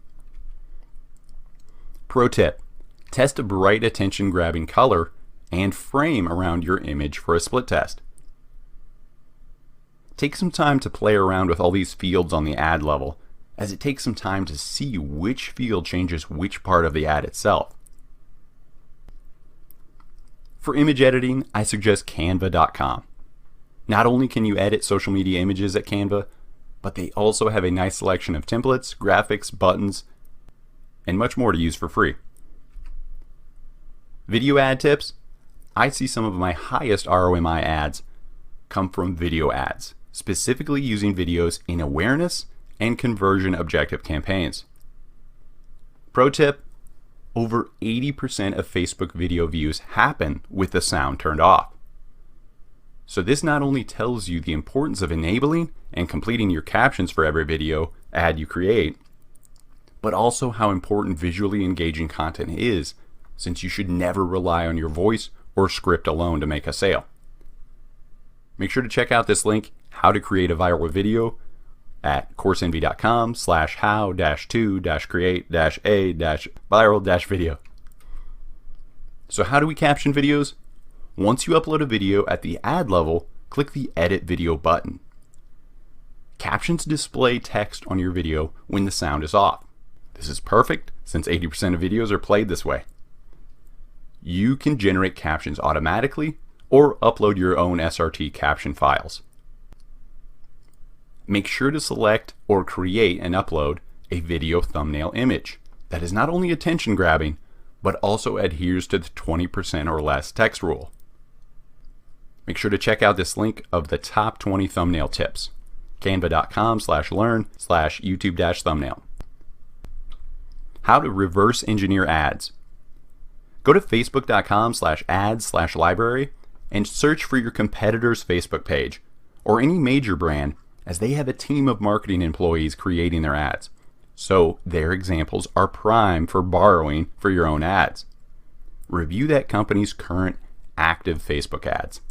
Pro tip: test a bright attention-grabbing color and frame around your image for a split test. Take some time to play around with all these fields on the ad level, as it takes some time to see which field changes which part of the ad itself. For image editing, I suggest canva.com. Not only can you edit social media images at Canva, but they also have a nice selection of templates, graphics, buttons, and much more to use for free. Video ad tips: I see some of my highest ROMI ads come from video ads, specifically using videos in awareness and conversion objective campaigns. Pro tip: over 80% of Facebook video views happen with the sound turned off. So this not only tells you the importance of enabling and completing your captions for every video ad you create, but also how important visually engaging content is, since you should never rely on your voice or script alone to make a sale. Make sure to check out this link, How to Create a Viral Video, at coursenvy.com/how-to-create-a-viral-video. So how do we caption videos? Once you upload a video at the ad level, click the Edit Video button. Captions display text on your video when the sound is off. This is perfect since 80% of videos are played this way. You can generate captions automatically or upload your own SRT caption files. Make sure to select or create and upload a video thumbnail image that is not only attention grabbing, but also adheres to the 20% or less text rule. Make sure to check out this link of the top 20 thumbnail tips, canva.com/learn/YouTube-thumbnail. How to reverse engineer ads. Go to facebook.com/ads/library and search for your competitor's Facebook page or any major brand, as they have a team of marketing employees creating their ads. So their examples are prime for borrowing for your own ads. Review that company's current active Facebook ads.